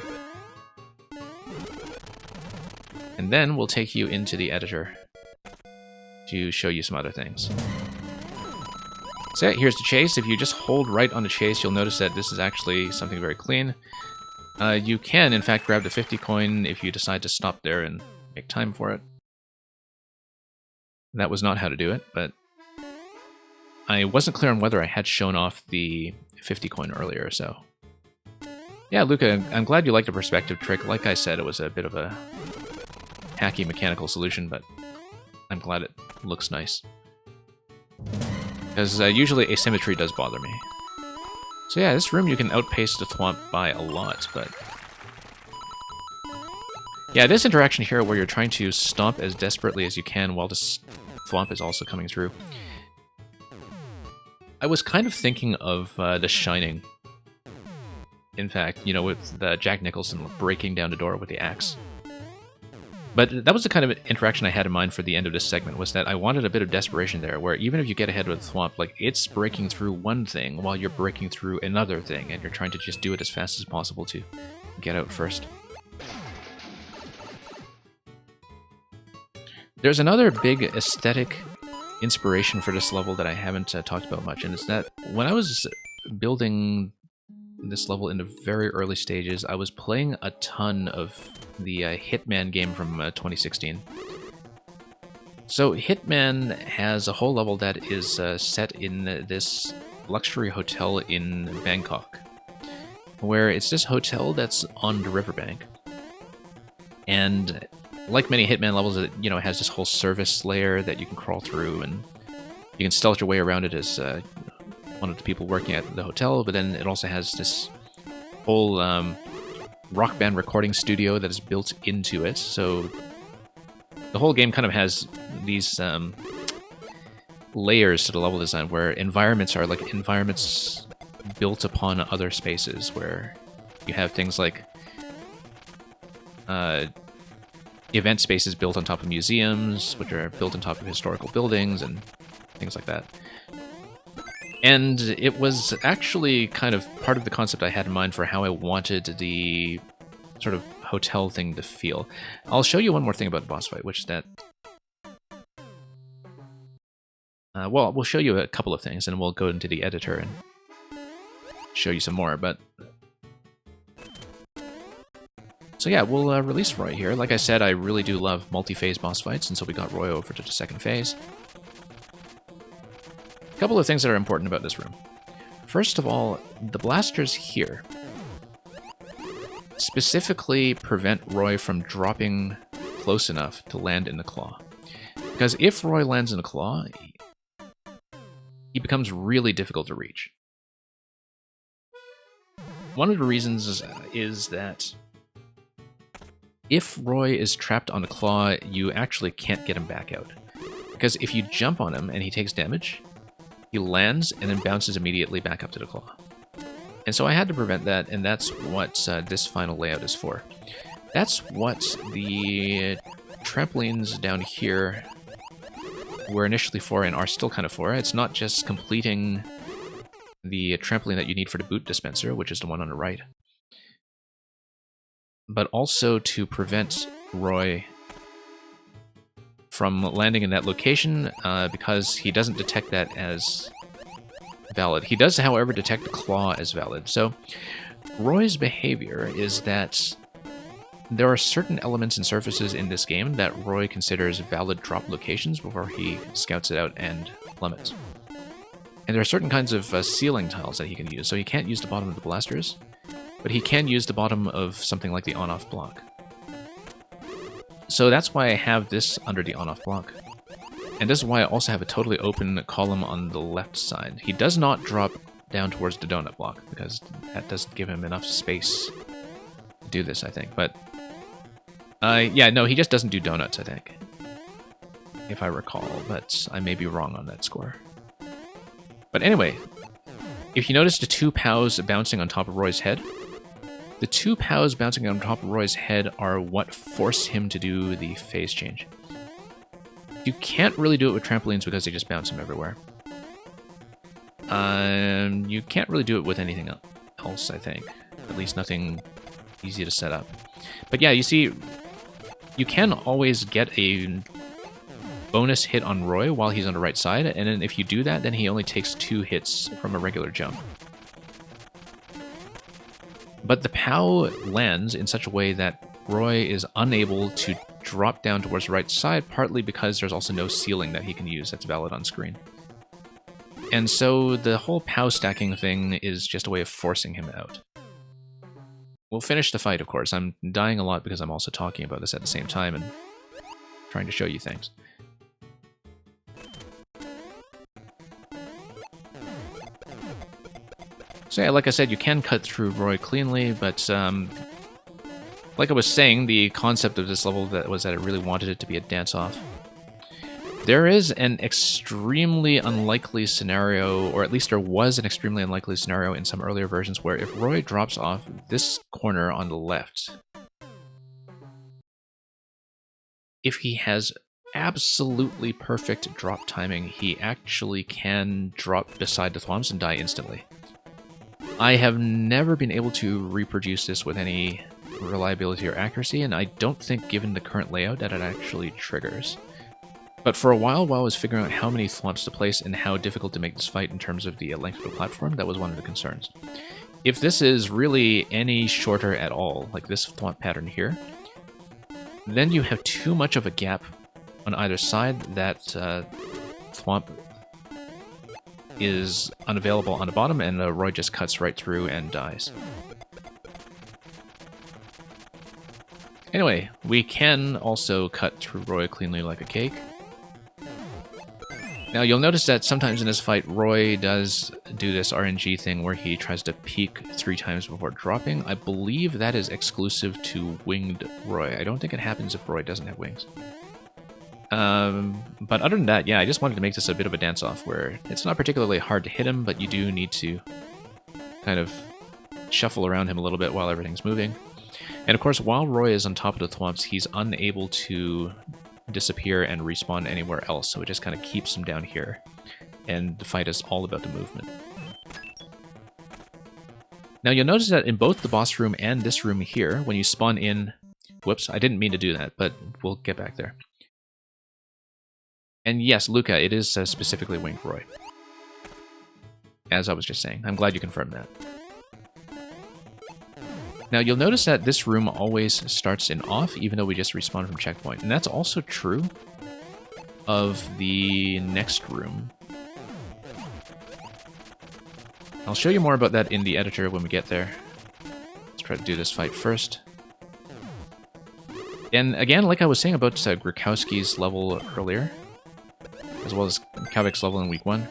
And then we'll take you into the editor to show you some other things. So yeah, here's the chase. If you just hold right on the chase, you'll notice that this is actually something very clean. You can, in fact, grab the 50 coin if you decide to stop there and make time for it. That was not how to do it, but I wasn't clear on whether I had shown off the 50 coin earlier, so... Yeah, Luca, I'm glad you liked the perspective trick. Like I said, it was a bit of a hacky mechanical solution, but I'm glad it looks nice. Because usually asymmetry does bother me. So yeah, this room you can outpace the Thwomp by a lot, but... Yeah, this interaction here where you're trying to stomp as desperately as you can while this Thwomp is also coming through. I was kind of thinking of The Shining. In fact, you know, with Jack Nicholson breaking down the door with the axe. But that was the kind of interaction I had in mind for the end of this segment, was that I wanted a bit of desperation there, where even if you get ahead with Thwomp, like, it's breaking through one thing while you're breaking through another thing, and you're trying to just do it as fast as possible to get out first. There's another big aesthetic inspiration for this level that I haven't talked about much, and it's that when I was building this level in the very early stages, I was playing a ton of the Hitman game from 2016. So Hitman has a whole level that is set in this luxury hotel in Bangkok, where it's this hotel that's on the riverbank. And like many Hitman levels, it, you know, has this whole service layer that you can crawl through, and you can stealth your way around it as one of the people working at the hotel, but then it also has this whole rock band recording studio that is built into it, so the whole game kind of has these layers to the level design, where environments are like environments built upon other spaces, where you have things like event spaces built on top of museums, which are built on top of historical buildings, and things like that. And it was actually kind of part of the concept I had in mind for how I wanted the sort of hotel thing to feel. I'll show you one more thing about the boss fight, which is that... well, we'll show you a couple of things, and we'll go into the editor and show you some more, but... So yeah, we'll release Roy here. Like I said, I really do love multi-phase boss fights, and so we got Roy over to the second phase. A couple of things that are important about this room. First of all, the blasters here specifically prevent Roy from dropping close enough to land in the claw. Because if Roy lands in a claw, he becomes really difficult to reach. One of the reasons is that if Roy is trapped on a claw, you actually can't get him back out. Because if you jump on him and he takes damage, he lands and then bounces immediately back up to the claw. And so I had to prevent that, and that's what this final layout is for. That's what the trampolines down here were initially for and are still kind of for. It's not just completing the trampoline that you need for the boot dispenser, which is the one on the right, but also to prevent Roy from landing in that location because he doesn't detect that as valid. He does, however, detect the claw as valid. So Roy's behavior is that there are certain elements and surfaces in this game that Roy considers valid drop locations before he scouts it out and plummets. And there are certain kinds of ceiling tiles that he can use. So he can't use the bottom of the blasters, but he can use the bottom of something like the on-off block. So that's why I have this under the on-off block. And this is why I also have a totally open column on the left side. He does not drop down towards the donut block, because that doesn't give him enough space to do this, I think. But, yeah, no, he just doesn't do donuts, I think, if I recall, but I may be wrong on that score. But anyway, if you notice the two POWs bouncing on top of Roy's head, the two POWs bouncing on top of Roy's head are what force him to do the phase change. You can't really do it with trampolines because they just bounce him everywhere. You can't really do it with anything else, I think. At least nothing easy to set up. But yeah, you see, you can always get a bonus hit on Roy while he's on the right side, and then if you do that, then he only takes 2 hits from a regular jump. But the POW lands in such a way that Roy is unable to drop down towards the right side, partly because there's also no ceiling that he can use that's valid on screen. And so the whole POW stacking thing is just a way of forcing him out. We'll finish the fight, of course. I'm dying a lot because I'm also talking about this at the same time and trying to show you things. So yeah, like I said, you can cut through Roy cleanly, but like I was saying, the concept of this level was that I really wanted it to be a dance-off. There is an extremely unlikely scenario, or at least there was an extremely unlikely scenario in some earlier versions, where if Roy drops off this corner on the left, if he has absolutely perfect drop timing, he actually can drop beside the Thwomps and die instantly. I have never been able to reproduce this with any reliability or accuracy, and I don't think, given the current layout, that it actually triggers. But for a while I was figuring out how many Thwomps to place and how difficult to make this fight in terms of the length of the platform, that was one of the concerns. If this is really any shorter at all, like this Thwomp pattern here, then you have too much of a gap on either side that Thwomp is unavailable on the bottom, and Roy just cuts right through and dies. Anyway, we can also cut through Roy cleanly like a cake. Now, you'll notice that sometimes in this fight, Roy does do this RNG thing where he tries to peek 3 times before dropping. I believe that is exclusive to winged Roy. I don't think it happens if Roy doesn't have wings. But other than that, yeah, I just wanted to make this a bit of a dance-off where it's not particularly hard to hit him, but you do need to kind of shuffle around him a little bit while everything's moving. And of course, while Roy is on top of the Thwomps, he's unable to disappear and respawn anywhere else, so it just kind of keeps him down here. And the fight is all about the movement. Now you'll notice that in both the boss room and this room here, when you spawn in... Whoops, I didn't mean to do that, but we'll get back there. And yes, Luca, it is specifically Winged Roy. As I was just saying. I'm glad you confirmed that. Now, you'll notice that this room always starts in off, even though we just respawn from checkpoint. And that's also true of the next room. I'll show you more about that in the editor when we get there. Let's try to do this fight first. And again, like I was saying about Grikowski's level earlier, as well as Kavik's level in week 1,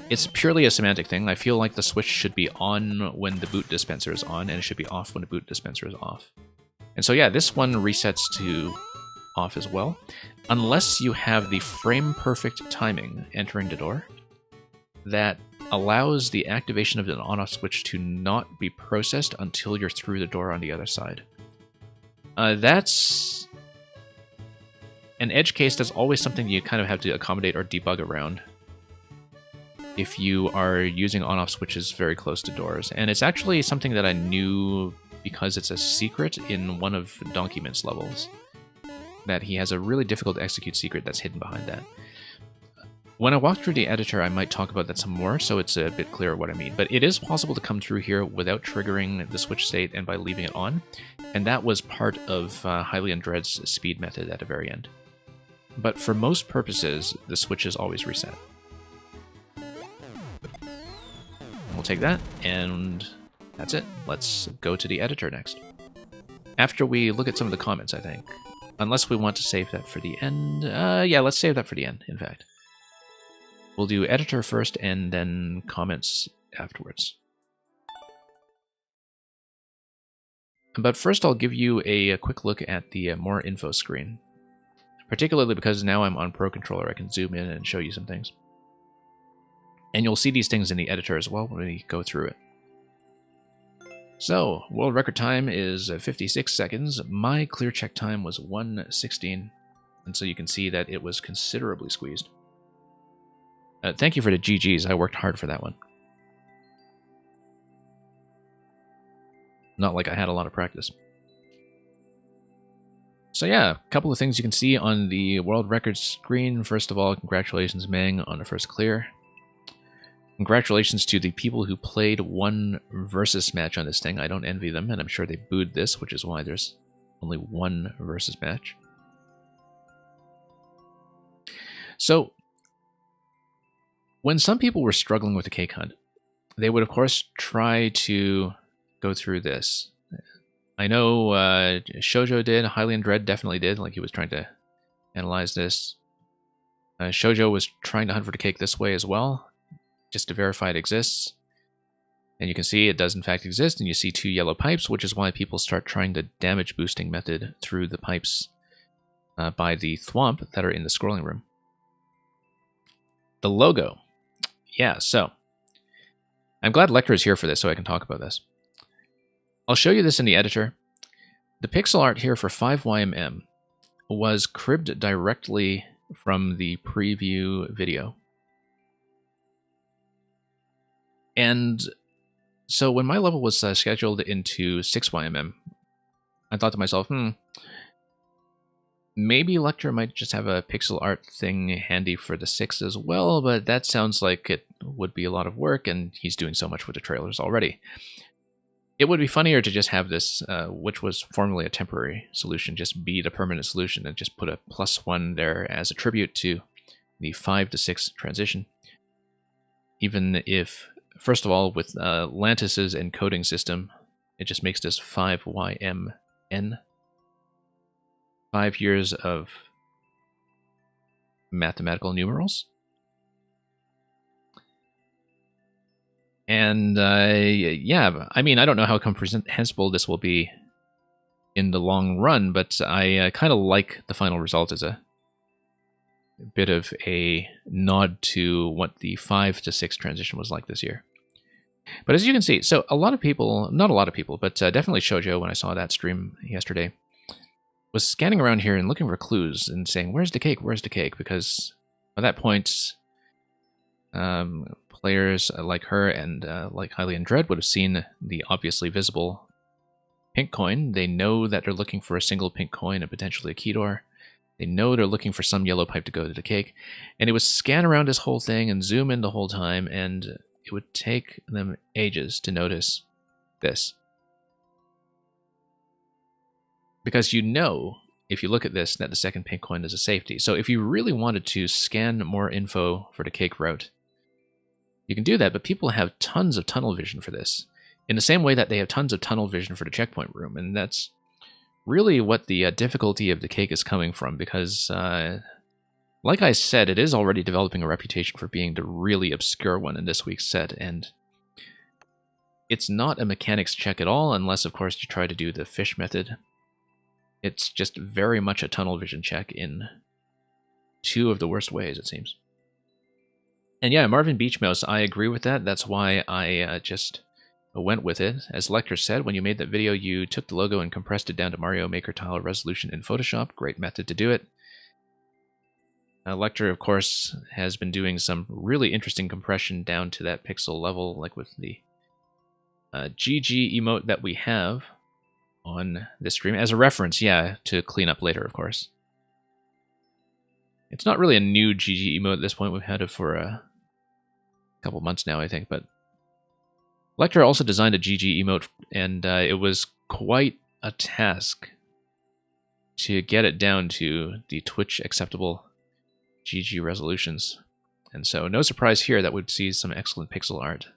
it's purely a semantic thing. I feel like the switch should be on when the boot dispenser is on, and it should be off when the boot dispenser is off. And so yeah, this one resets to off as well, unless you have the frame-perfect timing entering the door that allows the activation of an on-off switch to not be processed until you're through the door on the other side. That's an edge case. That's always something you kind of have to accommodate or debug around if you are using on-off switches very close to doors. And it's actually something that I knew because it's a secret in one of Donkey Mint's levels, that he has a really difficult to execute secret that's hidden behind that. When I walk through the editor, I might talk about that some more, so it's a bit clearer what I mean. But it is possible to come through here without triggering the switch state and by leaving it on, and that was part of Hylian Dread's speed method at the very end. But for most purposes, the switch is always reset. We'll take that, and that's it. Let's go to the editor next. After we look at some of the comments, I think. Unless we want to save that for the end. Yeah, let's save that for the end, in fact. We'll do editor first and then comments afterwards. But first I'll give you a quick look at the more info screen. Particularly because now I'm on Pro Controller, I can zoom in and show you some things. And you'll see these things in the editor as well when we go through it. So, world record time is 56 seconds. My clear check time was 1:16, and so you can see that it was considerably squeezed. Thank you for the GGs, I worked hard for that one. Not like I had a lot of practice. So yeah, a couple of things you can see on the world record screen. First of all, congratulations Meng on the first clear. Congratulations to the people who played one versus match on this thing. I don't envy them, and I'm sure they booed this, which is why there's only one versus match. So, when some people were struggling with the cake hunt, they would of course try to go through this. I know Shoujo did, Hylian Dread definitely did, like he was trying to analyze this. Shoujo was trying to hunt for the cake this way as well, just to verify it exists. And you can see it does in fact exist, and you see two yellow pipes, which is why people start trying the damage boosting method through the pipes by the thwomp that are in the scrolling room. The logo. Yeah, so I'm glad Lecter is here for this so I can talk about this. I'll show you this in the editor. The pixel art here for 5YMM was cribbed directly from the preview video. And so when my level was scheduled into 6YMM, I thought to myself, maybe Lecter might just have a pixel art thing handy for the 6 as well, but that sounds like it would be a lot of work, and he's doing so much with the trailers already. It would be funnier to just have this, which was formerly a temporary solution, just be the permanent solution and just put a +1 there as a tribute to the 5 to 6 transition. Even if, first of all, with Lantis's encoding system, it just makes this 5YMN. 5 years of mathematical numerals. And yeah, I mean, I don't know how comprehensible this will be in the long run, but I kind of like the final result as a bit of a nod to what the 5 to 6 transition was like this year. But as you can see, so a lot of people, not a lot of people, but definitely Shoujo, when I saw that stream yesterday, was scanning around here and looking for clues and saying, where's the cake, where's the cake? Because at that point, players like her and like Hylian Dread would have seen the obviously visible pink coin. They know that they're looking for a single pink coin and potentially a key door. They know they're looking for some yellow pipe to go to the cake. And it would scan around this whole thing and zoom in the whole time, and it would take them ages to notice this. Because you know, if you look at this, that the second pink coin is a safety. So if you really wanted to scan more info for the cake route, You can do that, but people have tons of tunnel vision for this, in the same way that they have tons of tunnel vision for the checkpoint room, and that's really what the difficulty of the cake is coming from, because, like I said, it is already developing a reputation for being the really obscure one in this week's set, and it's not a mechanics check at all, unless, of course, you try to do the fish method. It's just very much a tunnel vision check in two of the worst ways, it seems. And yeah, Marvin Beachmouse, I agree with that. That's why I just went with it. As Lecter said, when you made that video, you took the logo and compressed it down to Mario Maker tile resolution in Photoshop. Great method to do it. Lecter, of course, has been doing some really interesting compression down to that pixel level, like with the GG emote that we have on this stream. As a reference, yeah, to clean up later, of course. It's not really a new GG emote at this point. We've had it for a couple months now, I think. But Lecter also designed a GG emote, and it was quite a task to get it down to the Twitch acceptable GG resolutions. And so no surprise here that we'd see some excellent pixel art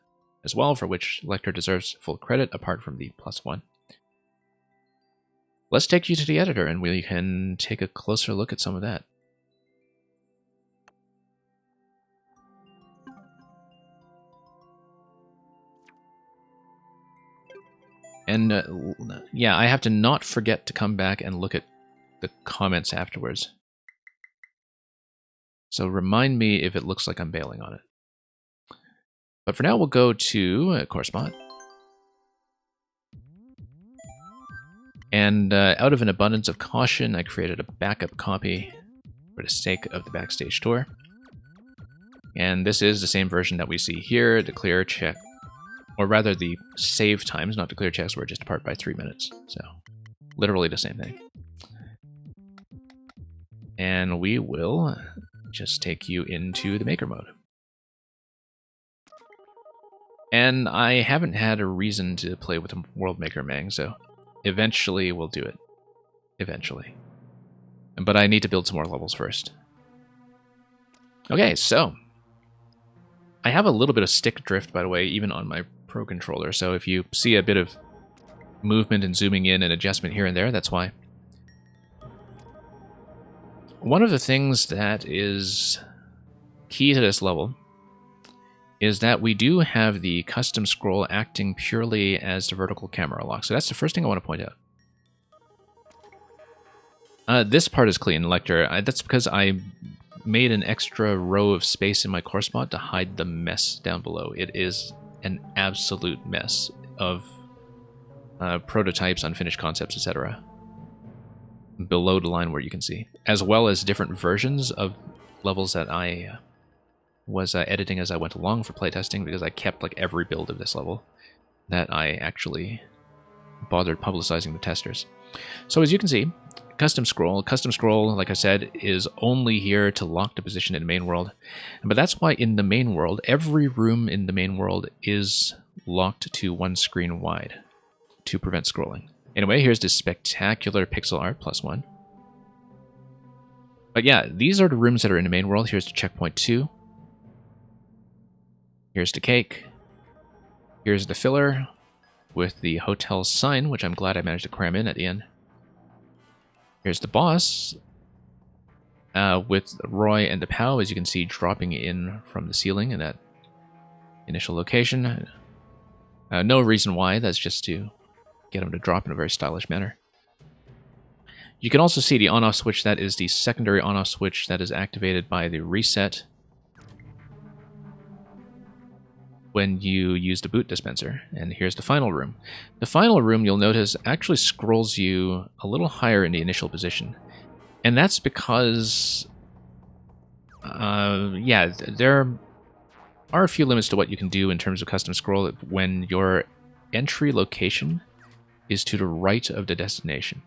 as well, for which Lecter deserves full credit apart from the +1. Let's take you to the editor and we can take a closer look at some of that. And yeah, I have to not forget to come back and look at the comments afterwards. So remind me if it looks like I'm bailing on it. But for now, we'll go to Corespond. And out of an abundance of caution, I created a backup copy for the sake of the Backstage tour. And this is the same version that we see here. The clear check, or rather the save times, not the clear checks, were just apart by 3 minutes. So literally the same thing. And we will just take you into the maker mode. And I haven't had a reason to play with the World Maker Mang, so eventually we'll do it. Eventually. But I need to build some more levels first. Okay, so I have a little bit of stick drift, by the way, even on my Pro Controller, so if you see a bit of movement and zooming in and adjustment here and there, that's why. One of the things that is key to this level is that we do have the custom scroll acting purely as the vertical camera lock. So that's the first thing I want to point out. This part is clean, Lecter. That's because I made an extra row of space in my core spot to hide the mess down below. It is an absolute mess of prototypes, unfinished concepts, etc. below the line where you can see, as well as different versions of levels that I was editing as I went along for playtesting, because I kept like every build of this level that I actually bothered publicizing the testers. So as you can see, custom scroll, like I said, is only here to lock the position in the main world. But that's why in the main world, every room in the main world is locked to one screen wide to prevent scrolling. Anyway, here's this spectacular pixel art +1. But yeah, these are the rooms that are in the main world. Here's the checkpoint 2. Here's the cake. Here's the filler with the hotel sign, which I'm glad I managed to cram in at the end. Here's the boss with Roy and the POW, as you can see, dropping in from the ceiling in that initial location. No reason why, that's just to get him to drop in a very stylish manner. You can also see the on-off switch. That is the secondary on-off switch that is activated by the reset when you use the boot dispenser. And here's the final room. The final room, you'll notice, actually scrolls you a little higher in the initial position. And that's because, yeah, there are a few limits to what you can do in terms of custom scroll when your entry location is to the right of the destination.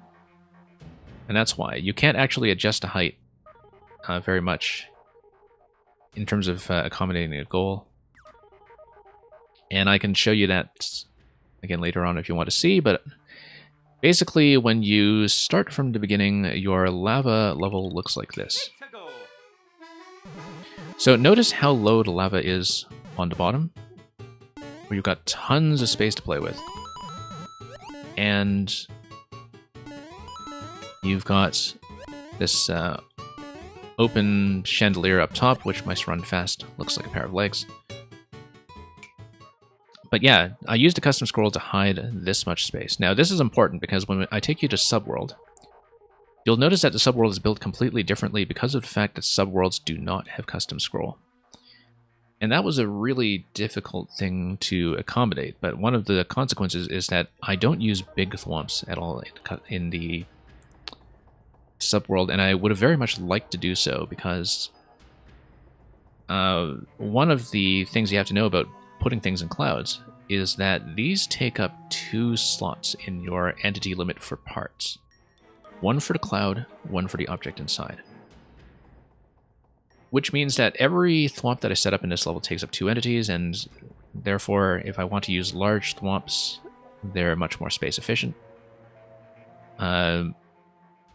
And that's why. You can't actually adjust the height very much in terms of accommodating a goal. And I can show you that again later on if you want to see, but basically when you start from the beginning, your lava level looks like this. So notice how low the lava is on the bottom, where you've got tons of space to play with. And you've got this open chandelier up top, which might run fast. Looks like a pair of legs. But yeah, I used a custom scroll to hide this much space. Now, this is important because when I take you to Subworld, you'll notice that the Subworld is built completely differently because of the fact that Subworlds do not have custom scroll. And that was a really difficult thing to accommodate, but one of the consequences is that I don't use big thwomps at all in the Subworld, and I would have very much liked to do so because one of the things you have to know about putting things in clouds is that these take up 2 slots in your entity limit for parts. One for the cloud, one for the object inside. Which means that every thwomp that I set up in this level takes up 2 entities, and therefore, if I want to use large thwomps, they're much more space efficient.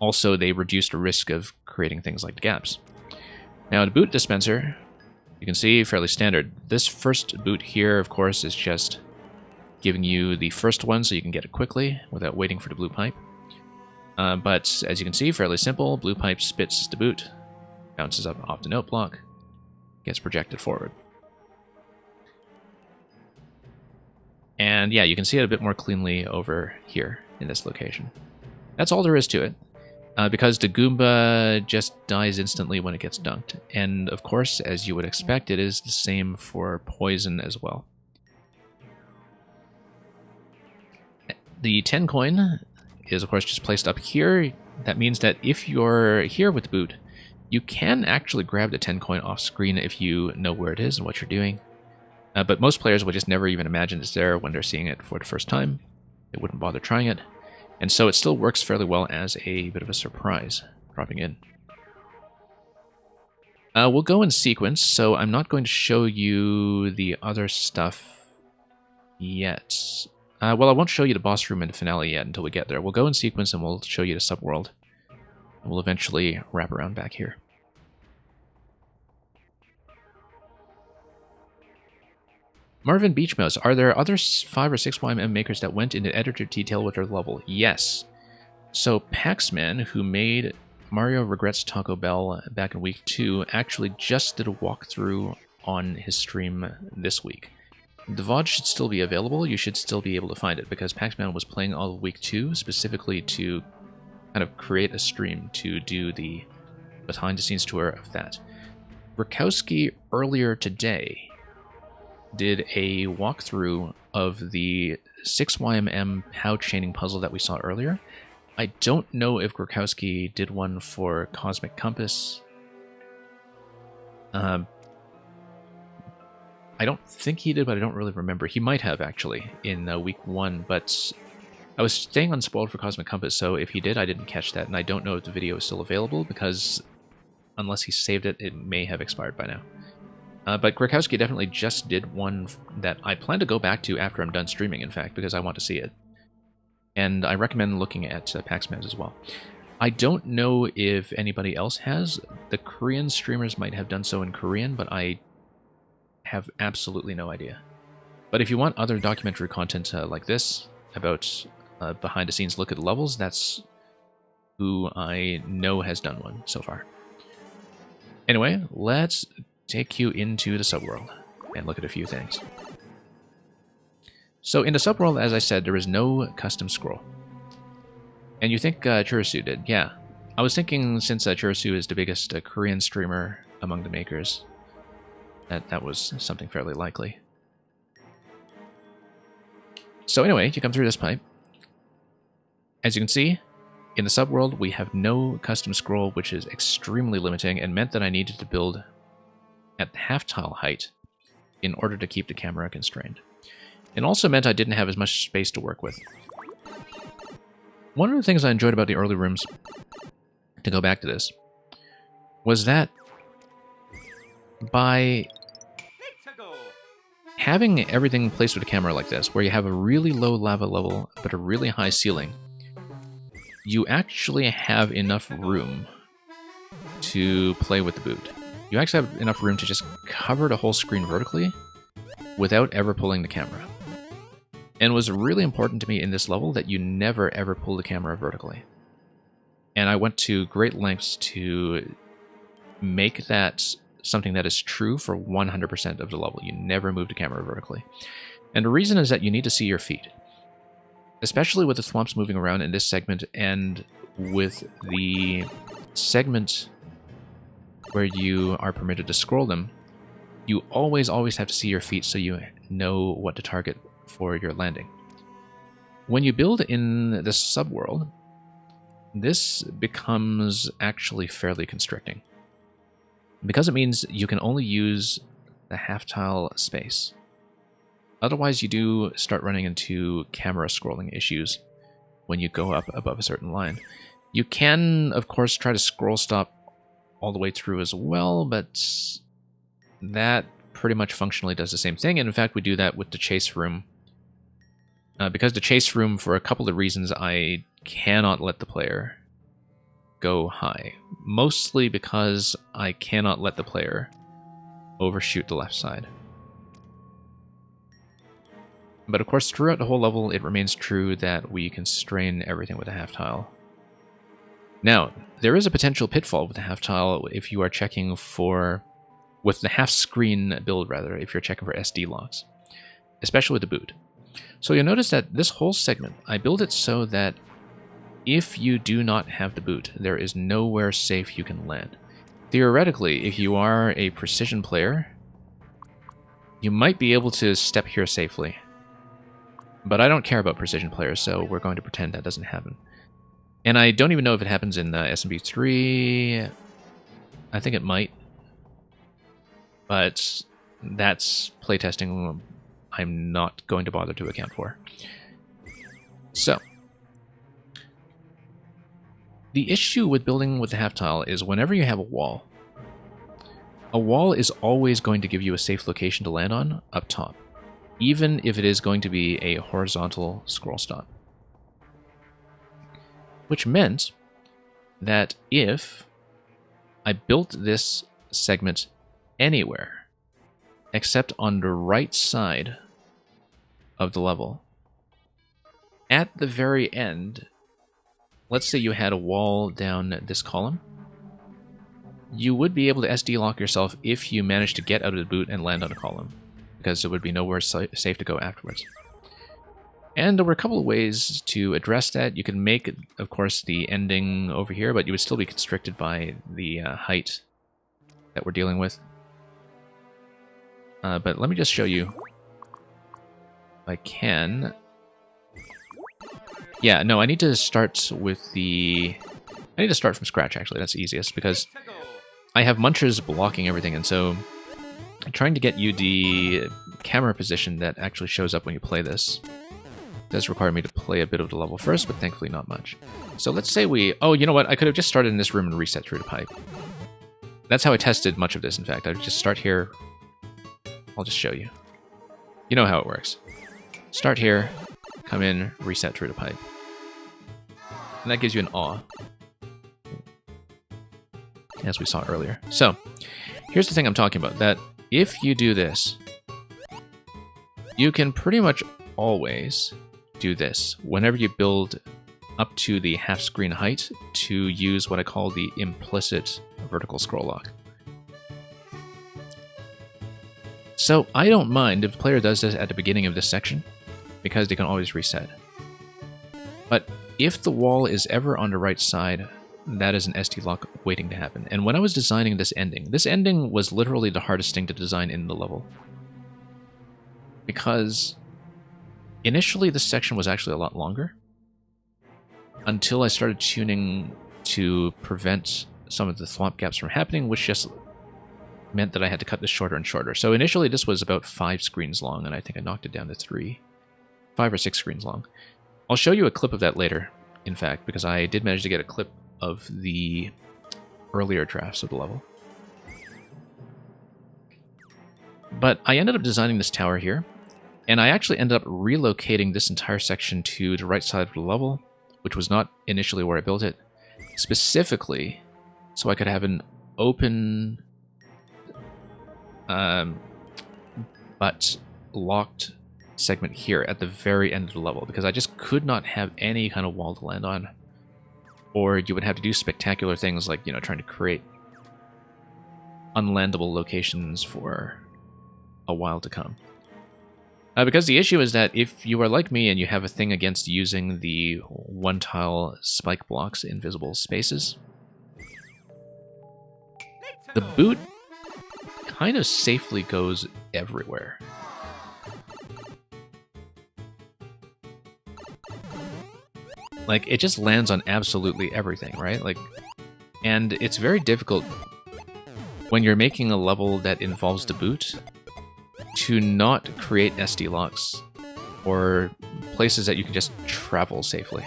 Also, they reduce the risk of creating things like gaps. Now, the boot dispenser, you can see fairly standard. This first boot here, of course, is just giving you the first one so you can get it quickly without waiting for the blue pipe. But as you can see, fairly simple. Blue pipe spits the boot, bounces up off the note block, gets projected forward. And yeah, you can see it a bit more cleanly over here in this location. That's all there is to it. Because the Goomba just dies instantly when it gets dunked. And of course, as you would expect, it is the same for poison as well. The 10 coin is of course just placed up here. That means that if you're here with the boot, you can actually grab the 10 coin off screen if you know where it is and what you're doing. But most players will just never even imagine it's there when they're seeing it for the first time. They wouldn't bother trying it. And so it still works fairly well as a bit of a surprise, dropping in. We'll go in sequence, so I'm not going to show you the other stuff yet. Well, I won't show you the boss room and the finale yet until we get there. We'll go in sequence and we'll show you the Subworld. And we'll eventually wrap around back here. Marvin Beachmouse, are there other 5 or 6 YMM makers that went into editor detail with their level? Yes. So Paxman, who made Mario Regrets Taco Bell back in week 2, actually just did a walkthrough on his stream this week. The VOD should still be available. You should still be able to find it because Paxman was playing all of week 2 specifically to kind of create a stream to do the behind-the-scenes tour of that. Rakowski earlier today did a walkthrough of the 6YMM POW chaining puzzle that we saw earlier. I don't know if Gurkowski did one for Cosmic Compass. I don't think he did, but I don't really remember. He might have, actually, in week 1, but I was staying unspoiled for Cosmic Compass, so if he did, I didn't catch that, and I don't know if the video is still available, because unless he saved it, it may have expired by now. But Gurkowski definitely just did one that I plan to go back to after I'm done streaming, in fact, because I want to see it. And I recommend looking at Paxman's as well. I don't know if anybody else has. The Korean streamers might have done so in Korean, but I have absolutely no idea. But if you want other documentary content like this, about behind-the-scenes look at the levels, that's who I know has done one so far. Anyway, let's take you into the Subworld and look at a few things. So in the Subworld, as I said, there is no custom scroll. And you think Churasu did. Yeah. I was thinking since Churasu is the biggest Korean streamer among the makers, that was something fairly likely. So anyway, you come through this pipe. As you can see, in the Subworld, we have no custom scroll, which is extremely limiting and meant that I needed to build at half-tile height in order to keep the camera constrained. It also meant I didn't have as much space to work with. One of the things I enjoyed about the early rooms, to go back to this, was that by having everything placed with a camera like this, where you have a really low lava level but a really high ceiling, you actually have enough room to play with the boot. You actually have enough room to just cover the whole screen vertically without ever pulling the camera. And it was really important to me in this level that you never ever pull the camera vertically. And I went to great lengths to make that something that is true for 100% of the level. You never move the camera vertically. And the reason is that you need to see your feet. Especially with the Thwomps moving around in this segment and with the segment where you are permitted to scroll them, you always have to see your feet so you know what to target for your landing. When you build in the subworld, this becomes actually fairly constricting, because it means you can only use the half-tile space. Otherwise, you do start running into camera scrolling issues when you go up above a certain line. You can, of course, try to scroll stop all the way through as well, but that pretty much functionally does the same thing. And in fact, we do that with the chase room. Because the chase room, for a couple of reasons, I cannot let the player go high. Mostly because I cannot let the player overshoot the left side. But of course, throughout the whole level, it remains true that we constrain everything with a half-tile. Now, there is a potential pitfall with the half-tile if you are checking for... with the half-screen build, rather, if you're checking for SD locks. Especially with the boot. So you'll notice that this whole segment, I build it so that if you do not have the boot, there is nowhere safe you can land. Theoretically, if you are a precision player, you might be able to step here safely. But I don't care about precision players, so we're going to pretend that doesn't happen. And I don't even know if it happens in SMB3. I think it might. But that's playtesting I'm not going to bother to account for. So, the issue with building with the half-tile is whenever you have a wall is always going to give you a safe location to land on up top, even if it is going to be a horizontal scroll stop. Which meant that if I built this segment anywhere except on the right side of the level, at the very end, let's say you had a wall down this column, you would be able to SD lock yourself if you managed to get out of the boot and land on a column, because there would be nowhere safe to go afterwards. And there were a couple of ways to address that. You can make, of course, the ending over here, but you would still be constricted by the height that we're dealing with. But let me just show you if I can. Yeah, no, I need to start with the... I need to start from scratch, actually. That's easiest, because I have munchers blocking everything, and so trying to get you the camera position that actually shows up when you play this does require me to play a bit of the level first, but thankfully not much. So let's say we... Oh, you know what? I could have just started in this room and reset through the pipe. That's how I tested much of this, in fact. I would just start here. I'll just show you. You know how it works. Start here, come in, reset through the pipe. And that gives you an awe, as we saw earlier. So, here's the thing I'm talking about, that if you do this, you can pretty much always do this whenever you build up to the half-screen height to use what I call the implicit vertical scroll lock. So I don't mind if the player does this at the beginning of this section, because they can always reset. But if the wall is ever on the right side, that is an SD lock waiting to happen. And when I was designing this ending was literally the hardest thing to design in the level. Because initially this section was actually a lot longer, until I started tuning to prevent some of the thwomp gaps from happening, which just meant that I had to cut this shorter and shorter. So initially this was about 5 screens long, and I think I knocked it down to 3. 5 or 6 screens long. I'll show you a clip of that later, in fact, because I did manage to get a clip of the earlier drafts of the level. But I ended up designing this tower here, and I actually ended up relocating this entire section to the right side of the level, which was not initially where I built it, specifically so I could have an open but locked segment here at the very end of the level, because I just could not have any kind of wall to land on. Or you would have to do spectacular things like, you know, trying to create unlandable locations for a while to come. Because the issue is that if you are like me and you have a thing against using the one-tile spike blocks in visible spaces, the boot kind of safely goes everywhere. Like, it just lands on absolutely everything, right? Like, and it's very difficult when you're making a level that involves the boot to not create SD locks or places that you can just travel safely.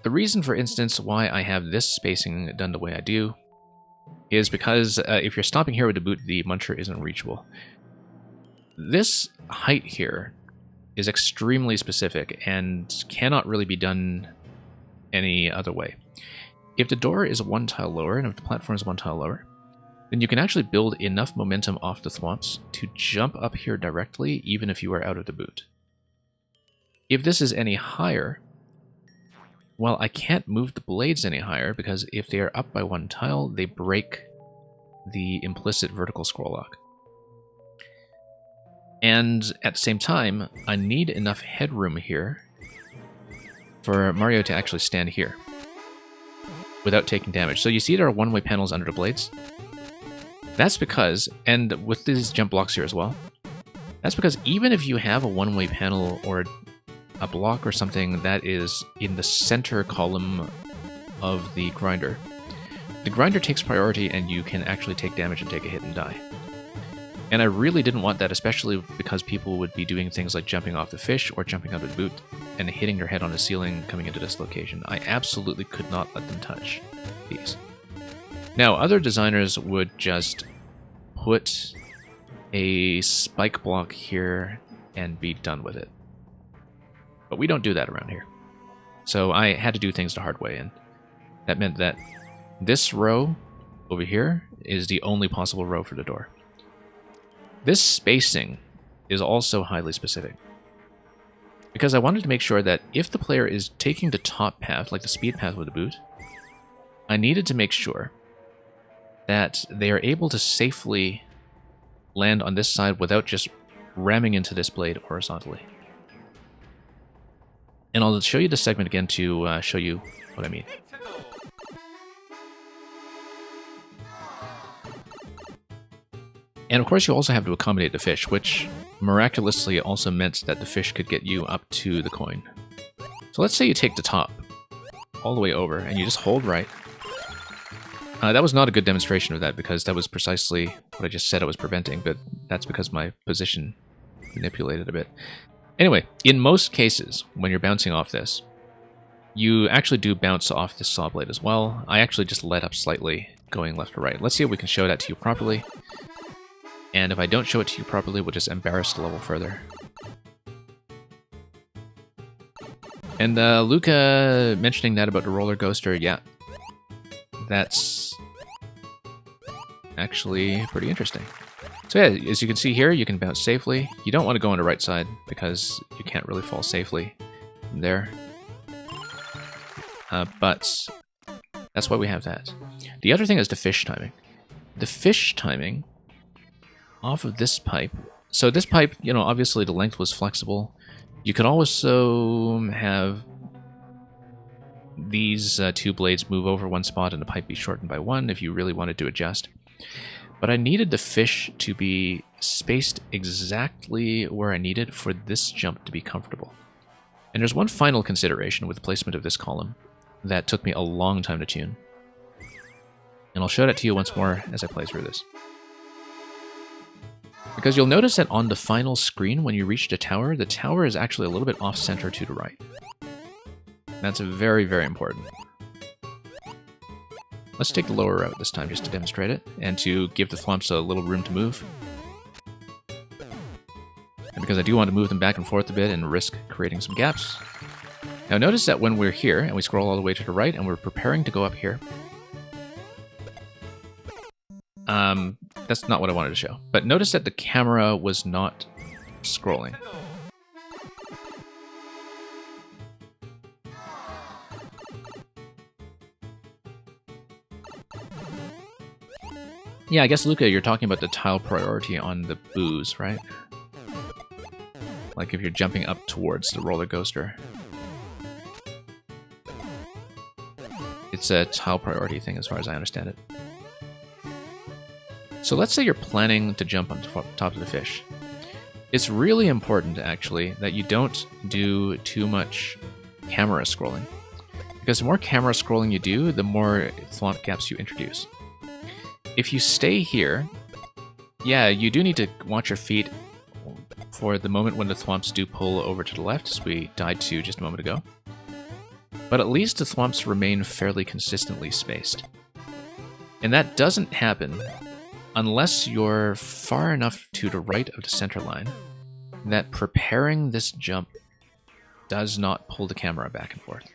The reason, for instance, why I have this spacing done the way I do is because if you're stopping here with the boot, the muncher isn't reachable. This height here is extremely specific and cannot really be done any other way. If the door is one tile lower, and if the platform is one tile lower, then you can actually build enough momentum off the thwomps to jump up here directly, even if you are out of the boot. If this is any higher, well, I can't move the blades any higher, because if they are up by one tile, they break the implicit vertical scroll lock. And at the same time, I need enough headroom here for Mario to actually stand here without taking damage. So you see there are one-way panels under the blades. That's because, and with these jump blocks here as well, that's because even if you have a one-way panel or a block or something that is in the center column of the grinder takes priority and you can actually take damage and take a hit and die. And I really didn't want that, especially because people would be doing things like jumping off the fish or jumping out of the boot and hitting their head on the ceiling coming into this location. I absolutely could not let them touch these. Now, other designers would just put a spike block here and be done with it. But we don't do that around here. So I had to do things the hard way, and that meant that this row over here is the only possible row for the door. This spacing is also highly specific, because I wanted to make sure that if the player is taking the top path, like the speed path with the boot, I needed to make sure that they are able to safely land on this side without just ramming into this blade horizontally. And I'll show you this segment again to show you what I mean. And of course you also have to accommodate the fish, which miraculously also meant that the fish could get you up to the coin. So let's say you take the top all the way over and you just hold right. That was not a good demonstration of that, because that was precisely what I just said I was preventing, but that's because my position manipulated a bit. Anyway, in most cases, when you're bouncing off this, you actually do bounce off this saw blade as well. I actually just let up slightly going left to right. Let's see if we can show that to you properly. And if I don't show it to you properly, we'll just embarrass the level further. And Luca mentioning that about the roller coaster, yeah. That's actually pretty interesting. So yeah, as you can see here, you can bounce safely. You don't want to go on the right side because you can't really fall safely from there. But that's why we have that. The other thing is the fish timing. The fish timing off of this pipe. So this pipe, you know, obviously the length was flexible. You could also have these two blades move over one spot and the pipe be shortened by one if you really wanted to adjust. But I needed the fish to be spaced exactly where I needed for this jump to be comfortable. And there's one final consideration with the placement of this column that took me a long time to tune. And I'll show that to you once more as I play through this. Because you'll notice that on the final screen, when you reach the tower is actually a little bit off-center to the right. That's very, very important. Let's take the lower route this time just to demonstrate it, and to give the thwomps a little room to move. And because I do want to move them back and forth a bit and risk creating some gaps. Now notice that when we're here, and we scroll all the way to the right, and we're preparing to go up here, that's not what I wanted to show. But notice that the camera was not scrolling. Yeah, I guess, Luca, you're talking about the tile priority on the boos, right? Like if you're jumping up towards the roller coaster. It's a tile priority thing as far as I understand it. So let's say you're planning to jump on top of the fish. It's really important, actually, that you don't do too much camera scrolling. Because the more camera scrolling you do, the more thwomp gaps you introduce. If you stay here, yeah, you do need to watch your feet for the moment when the thwomps do pull over to the left, as we died to just a moment ago. But at least the thwomps remain fairly consistently spaced. And that doesn't happen unless you're far enough to the right of the center line that preparing this jump does not pull the camera back and forth.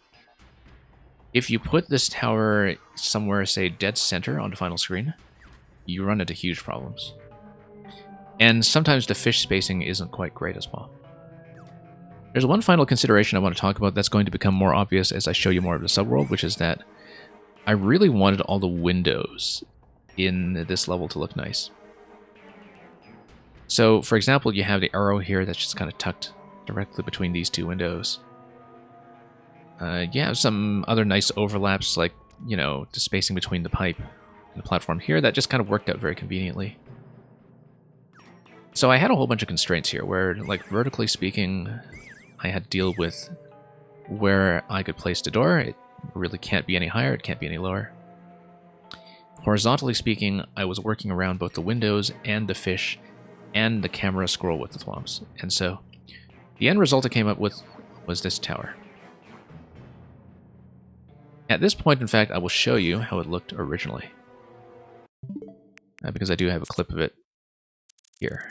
If you put this tower somewhere, say, dead center on the final screen, you run into huge problems. And sometimes the fish spacing isn't quite great as well. There's one final consideration I want to talk about that's going to become more obvious as I show you more of the subworld, which is that I really wanted all the windows in this level to look nice. So, for example, you have the arrow here that's just kind of tucked directly between these two windows. You have some other nice overlaps, like, you know, the spacing between the pipe and the platform here, that just kind of worked out very conveniently. So I had a whole bunch of constraints here, where, like, vertically speaking, I had to deal with where I could place the door. It really can't be any higher, it can't be any lower. Horizontally speaking, I was working around both the windows and the fish and the camera scroll with the thwomps. And so the end result I came up with was this tower. At this point, in fact, I will show you how it looked originally. Because I do have a clip of it here.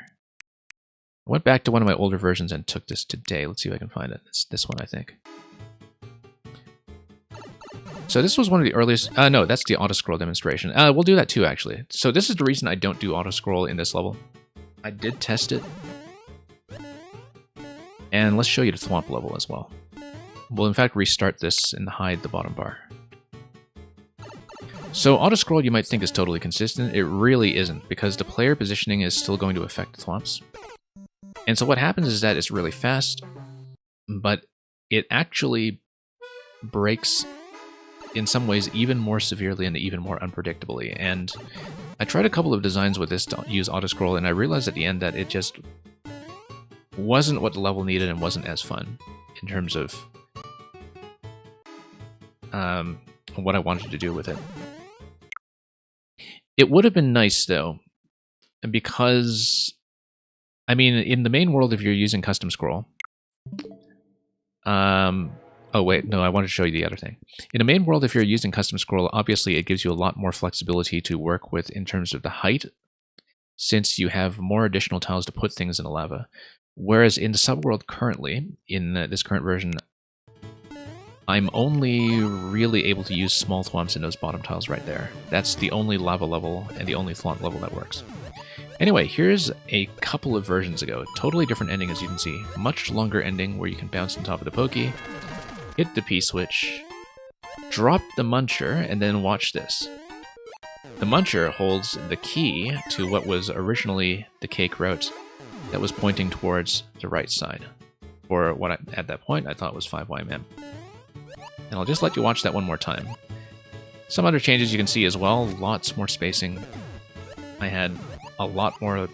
I went back to one of my older versions and took this today. Let's see if I can find it. It's this one, I think. So this was one of the earliest... no, that's the auto-scroll demonstration. We'll do that too, actually. So this is the reason I don't do auto-scroll in this level. I did test it. And let's show you the thwomp level as well. We'll in fact restart this and hide the bottom bar. So auto-scroll you might think is totally consistent. It really isn't, because the player positioning is still going to affect the thwomps. And so what happens is that it's really fast, but it actually breaks in some ways even more severely and even more unpredictably. And I tried a couple of designs with this to use auto-scroll, and I realized at the end that it just wasn't what the level needed and wasn't as fun in terms of what I wanted to do with it. It would have been nice, though, because, I mean, in the main world, if you're using custom scroll... oh, wait, no, I wanted to show you the other thing. In the main world, if you're using custom scroll, obviously it gives you a lot more flexibility to work with in terms of the height, since you have more additional tiles to put things in the lava. Whereas in the subworld currently, in this current version, I'm only really able to use small thwomps in those bottom tiles right there. That's the only lava level and the only thwomp level that works. Anyway, here's a couple of versions ago. Totally different ending, as you can see. Much longer ending where you can bounce on top of the pokey, hit the P-switch, drop the muncher, and then watch this. The muncher holds the key to what was originally the cake route that was pointing towards the right side, or what at that point I thought was 5YMM. And I'll just let you watch that one more time. Some other changes you can see as well, lots more spacing. I had a lot more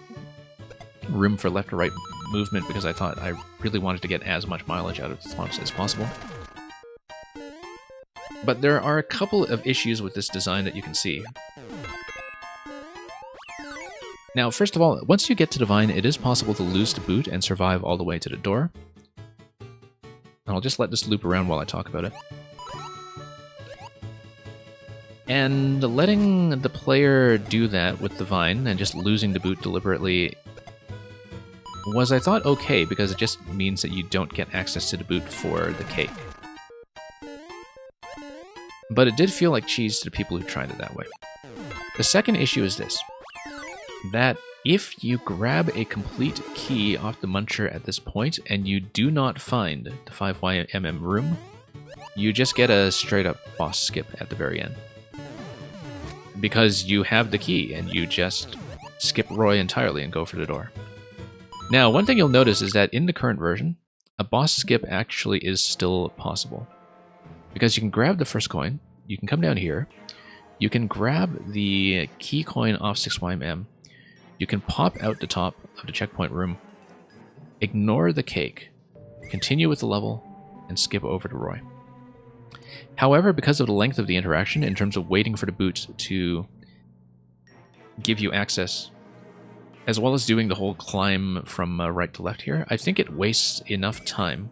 room for left to right movement because I thought I really wanted to get as much mileage out of the thwomps as possible. But there are a couple of issues with this design that you can see. Now, first of all, once you get to the vine, it is possible to lose the boot and survive all the way to the door. And I'll just let this loop around while I talk about it. And letting the player do that with the vine and just losing the boot deliberately was, I thought, okay, because it just means that you don't get access to the boot for the cake. But it did feel like cheese to the people who tried it that way. The second issue is this. that if you grab a complete key off the muncher at this point and you do not find the 5YMM room, you just get a straight up boss skip at the very end. Because you have the key and you just skip Roy entirely and go for the door. Now, one thing you'll notice is that in the current version, a boss skip actually is still possible. Because you can grab the first coin, you can come down here, you can grab the key coin off 6YMM, you can pop out the top of the checkpoint room, ignore the cake, continue with the level, and skip over to Roy. However, because of the length of the interaction, in terms of waiting for the boot to give you access, as well as doing the whole climb from right to left here, I think it wastes enough time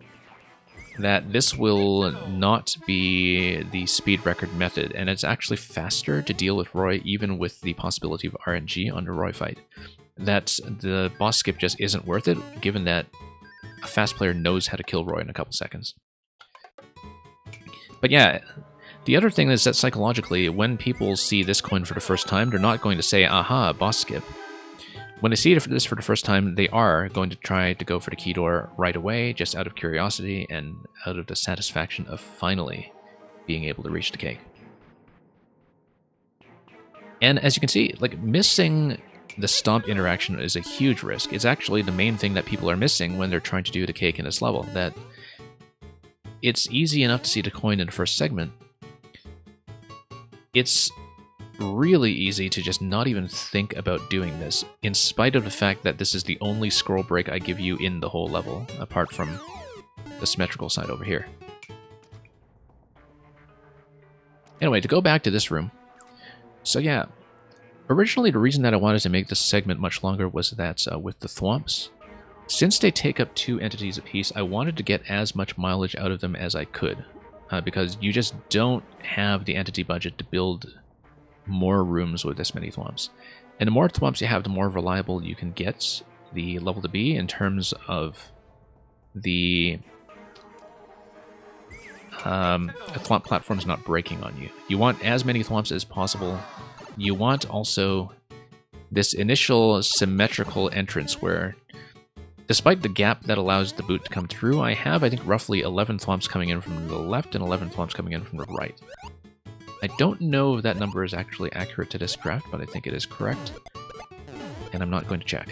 that this will not be the speed record method, and it's actually faster to deal with Roy even with the possibility of RNG on the Roy fight. That the boss skip just isn't worth it, given that a fast player knows how to kill Roy in a couple seconds. But yeah, the other thing is that psychologically, when people see this coin for the first time, they're not going to say, aha, boss skip. When they see this for the first time, they are going to try to go for the key door right away, just out of curiosity and out of the satisfaction of finally being able to reach the cake. And as you can see, like, missing the stomp interaction is a huge risk. It's actually the main thing that people are missing when they're trying to do the cake in this level, that it's easy enough to see the coin in the first segment. It's really easy to just not even think about doing this, in spite of the fact that this is the only scroll break I give you in the whole level, apart from the symmetrical side over here. Anyway, to go back to this room. So yeah, originally the reason that I wanted to make this segment much longer was that with the Thwomps, since they take up 2 entities apiece, I wanted to get as much mileage out of them as I could, because you just don't have the entity budget to build more rooms with this many Thwomps. And the more Thwomps you have, the more reliable you can get the level to be in terms of the Thwomp platforms not breaking on you. You want as many Thwomps as possible. You want also this initial symmetrical entrance where, despite the gap that allows the boot to come through, I have, I think, roughly 11 Thwomps coming in from the left and 11 Thwomps coming in from the right. I don't know if that number is actually accurate to this craft, but I think it is correct, and I'm not going to check.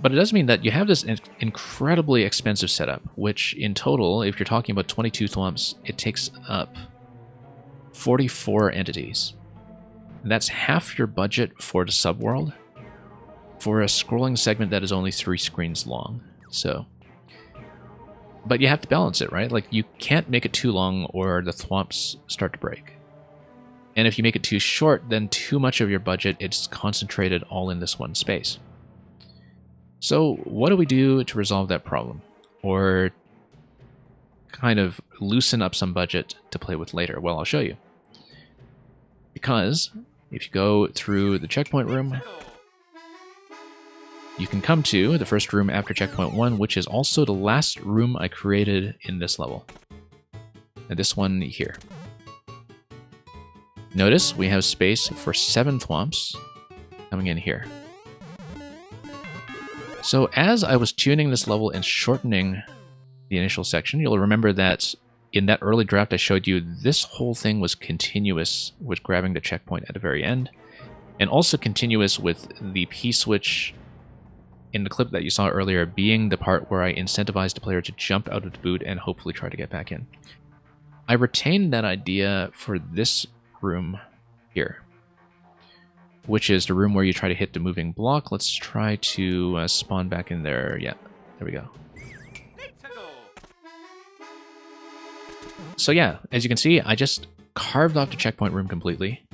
But it does mean that you have this incredibly expensive setup, which in total, if you're talking about 22 Thwomps, it takes up 44 entities. And that's half your budget for the subworld for a scrolling segment that is only 3 screens long. So, but you have to balance it, right? Like, you can't make it too long or the Thwomps start to break. And if you make it too short, then too much of your budget is concentrated all in this one space. So what do we do to resolve that problem? Or kind of loosen up some budget to play with later? Well, I'll show you. Because if you go through the checkpoint room, you can come to the first room after checkpoint 1, which is also the last room I created in this level. And this one here. Notice we have space for 7 Thwomps coming in here. So as I was tuning this level and shortening the initial section, you'll remember that in that early draft I showed you this whole thing was continuous with grabbing the checkpoint at the very end, and also continuous with the P-switch in the clip that you saw earlier being the part where I incentivized the player to jump out of the boot and hopefully try to get back in. I retained that idea for this room here, which is the room where you try to hit the moving block. Let's try to spawn back in there. Yeah, there we go. So yeah, as you can see, I just carved off the checkpoint room completely.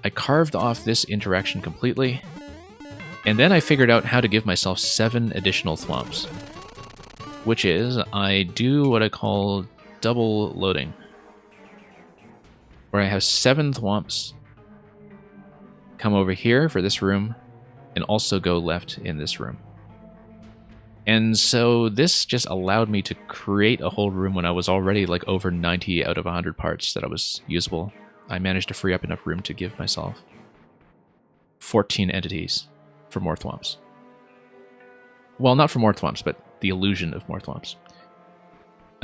I carved off this interaction completely. And then I figured out how to give myself 7 additional Thwomps, which is I do what I call double loading, where I have 7 Thwomps come over here for this room, and also go left in this room. And so this just allowed me to create a whole room when I was already like over 90 out of 100 parts that I was usable I managed to free up enough room to give myself 14 entities for more Thwomps. Well, not for more Thwomps, but the illusion of more Thwomps.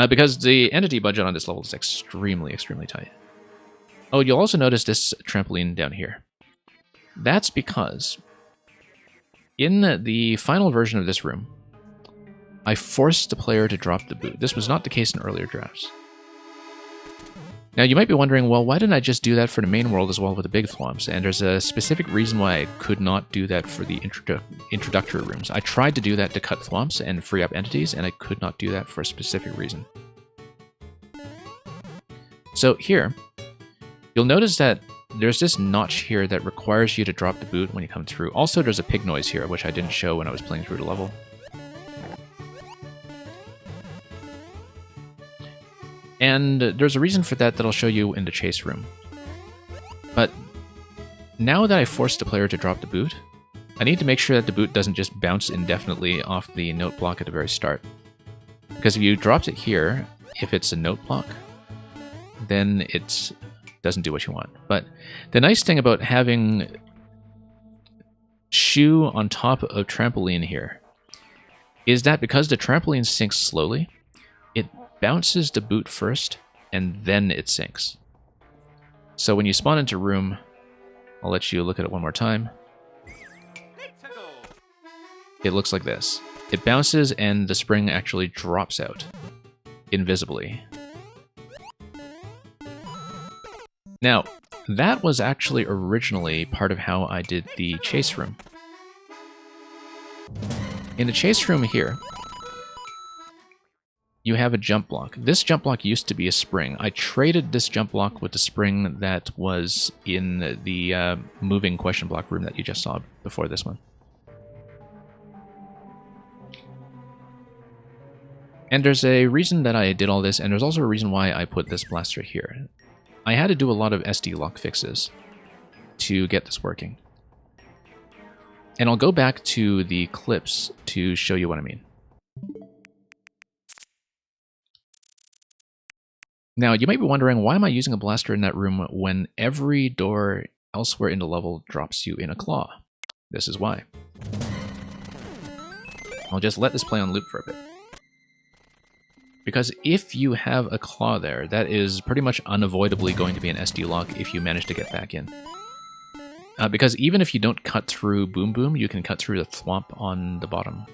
Because the entity budget on this level is extremely, extremely tight. Oh, you'll also notice this trampoline down here. That's because in the final version of this room, I forced the player to drop the boot. This was not the case in earlier drafts. Now, you might be wondering, well, why didn't I just do that for the main world as well with the big Thwomps? And there's a specific reason why I could not do that for the introductory rooms. I tried to do that to cut Thwomps and free up entities, and I could not do that for a specific reason. So here, you'll notice that there's this notch here that requires you to drop the boot when you come through. Also, there's a pig noise here, which I didn't show when I was playing through the level. And there's a reason for that I'll show you in the chase room. But now that I forced the player to drop the boot, I need to make sure that the boot doesn't just bounce indefinitely off the note block at the very start. Because if you dropped it here, if it's a note block, then it doesn't do what you want. But the nice thing about having shoe on top of trampoline here is that because the trampoline sinks slowly, it bounces the boot first, and then it sinks. So when you spawn into room, I'll let you look at it one more time. It looks like this. It bounces, and the spring actually drops out invisibly. Now, that was actually originally part of how I did the chase room. In the chase room here, you have a jump block. This jump block used to be a spring. I traded this jump block with the spring that was in the moving question block room that you just saw before this one. And there's a reason that I did all this, and there's also a reason why I put this blaster here. I had to do a lot of SD lock fixes to get this working. And I'll go back to the clips to show you what I mean. Now, you might be wondering, why am I using a blaster in that room when every door elsewhere in the level drops you in a claw? This is why. I'll just let this play on loop for a bit. Because if you have a claw there, that is pretty much unavoidably going to be an SD lock if you manage to get back in. Because even if you don't cut through Boom Boom, you can cut through the Thwomp on the bottom.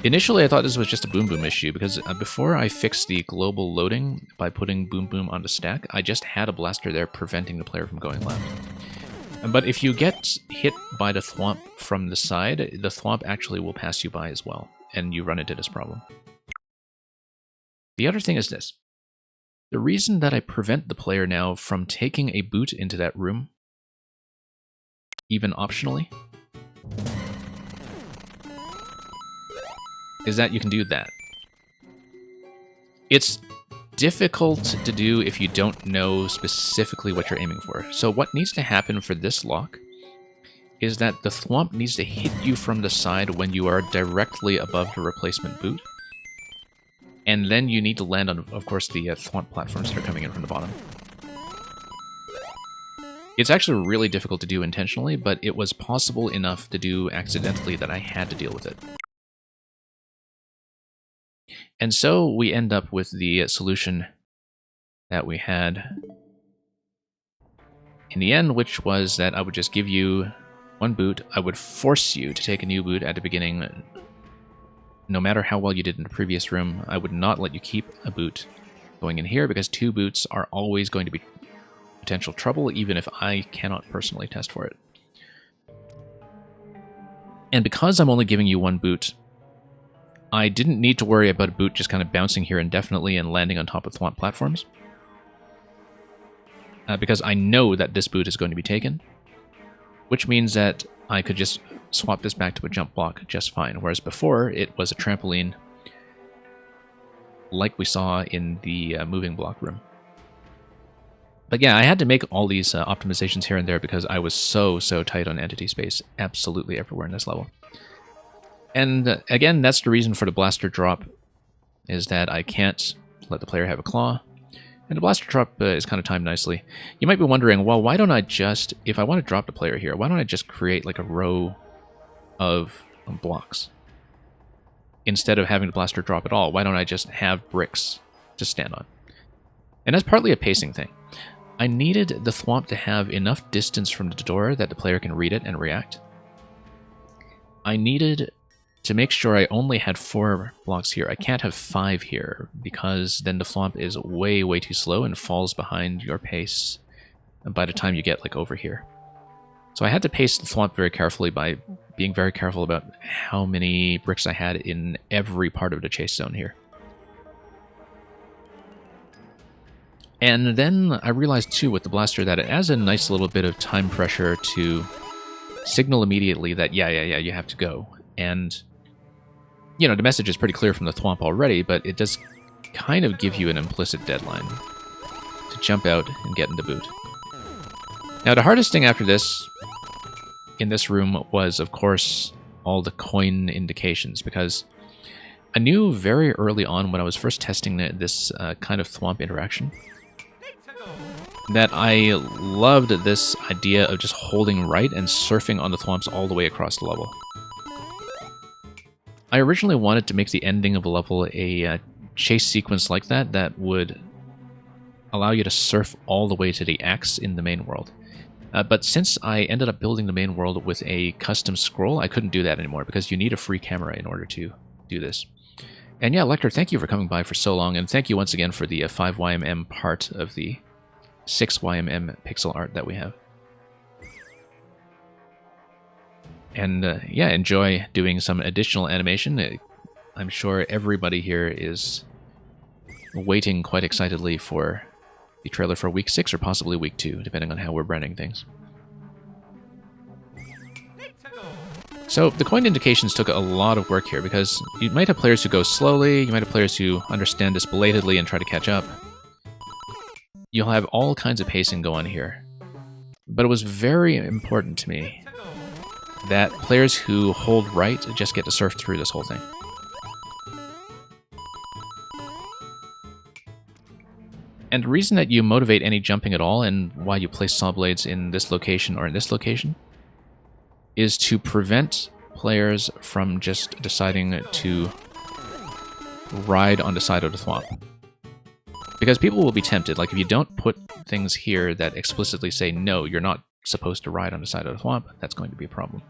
Initially, I thought this was just a Boom Boom issue, because before I fixed the global loading by putting Boom Boom on the stack, I just had a blaster there preventing the player from going left. But if you get hit by the Thwomp from the side, the Thwomp actually will pass you by as well, and you run into this problem. The other thing is this. The reason that I prevent the player now from taking a boot into that room, even optionally, is that you can do that. It's difficult to do if you don't know specifically what you're aiming for. So what needs to happen for this lock is that the Thwomp needs to hit you from the side when you are directly above the replacement boot. And then you need to land on, of course, the Thwomp platforms that are coming in from the bottom. It's actually really difficult to do intentionally, but it was possible enough to do accidentally that I had to deal with it. And so we end up with the solution that we had in the end, which was that I would just give you one boot. I would force you to take a new boot at the beginning. No matter how well you did in the previous room, I would not let you keep a boot going in here, because 2 boots are always going to be potential trouble, even if I cannot personally test for it. And because I'm only giving you 1 boot, I didn't need to worry about a boot just kind of bouncing here indefinitely and landing on top of Thwomp platforms. Because I know that this boot is going to be taken, which means that I could just swap this back to a jump block just fine, whereas before it was a trampoline like we saw in the moving block room. But yeah, I had to make all these optimizations here and there because I was so tight on entity space absolutely everywhere in this level. And again, that's the reason for the blaster drop, is that I can't let the player have a claw. And the blaster drop is kind of timed nicely. You might be wondering, well, why don't I just, if I want to drop the player here, why don't I just create like a row of blocks? Instead of having the blaster drop at all, why don't I just have bricks to stand on? And that's partly a pacing thing. I needed the Thwomp to have enough distance from the door that the player can read it and react. I needed to make sure I only had 4 blocks here. I can't have 5 here, because then the Thwomp is way, way too slow and falls behind your pace by the time you get like over here. So I had to pace the Thwomp very carefully by being very careful about how many bricks I had in every part of the chase zone here. And then I realized too with the blaster that it adds a nice little bit of time pressure to signal immediately that yeah, you have to go. And you know, the message is pretty clear from the Thwomp already, but it does kind of give you an implicit deadline to jump out and get in the boot. Now, the hardest thing after this, in this room, was, of course, all the coin indications, because I knew very early on when I was first testing this kind of Thwomp interaction that I loved this idea of just holding right and surfing on the Thwomps all the way across the level. I originally wanted to make the ending of a level a chase sequence like that that would allow you to surf all the way to the X in the main world. But since I ended up building the main world with a custom scroll, I couldn't do that anymore because you need a free camera in order to do this. And yeah, Lecter, thank you for coming by for so long, and thank you once again for the 5YMM part of the 6YMM pixel art that we have. And yeah, enjoy doing some additional animation. I'm sure everybody here is waiting quite excitedly for the trailer for week 6 or possibly week 2, depending on how we're branding things. So the coin indications took a lot of work here because you might have players who go slowly, you might have players who understand this belatedly and try to catch up. You'll have all kinds of pacing go on here. But it was very important to me that players who hold right just get to surf through this whole thing. And the reason that you motivate any jumping at all and why you place saw blades in this location or in this location is to prevent players from just deciding to ride on the side of the Thwomp. Because people will be tempted. Like if you don't put things here that explicitly say, no, you're not supposed to ride on the side of the Thwomp, that's going to be a problem.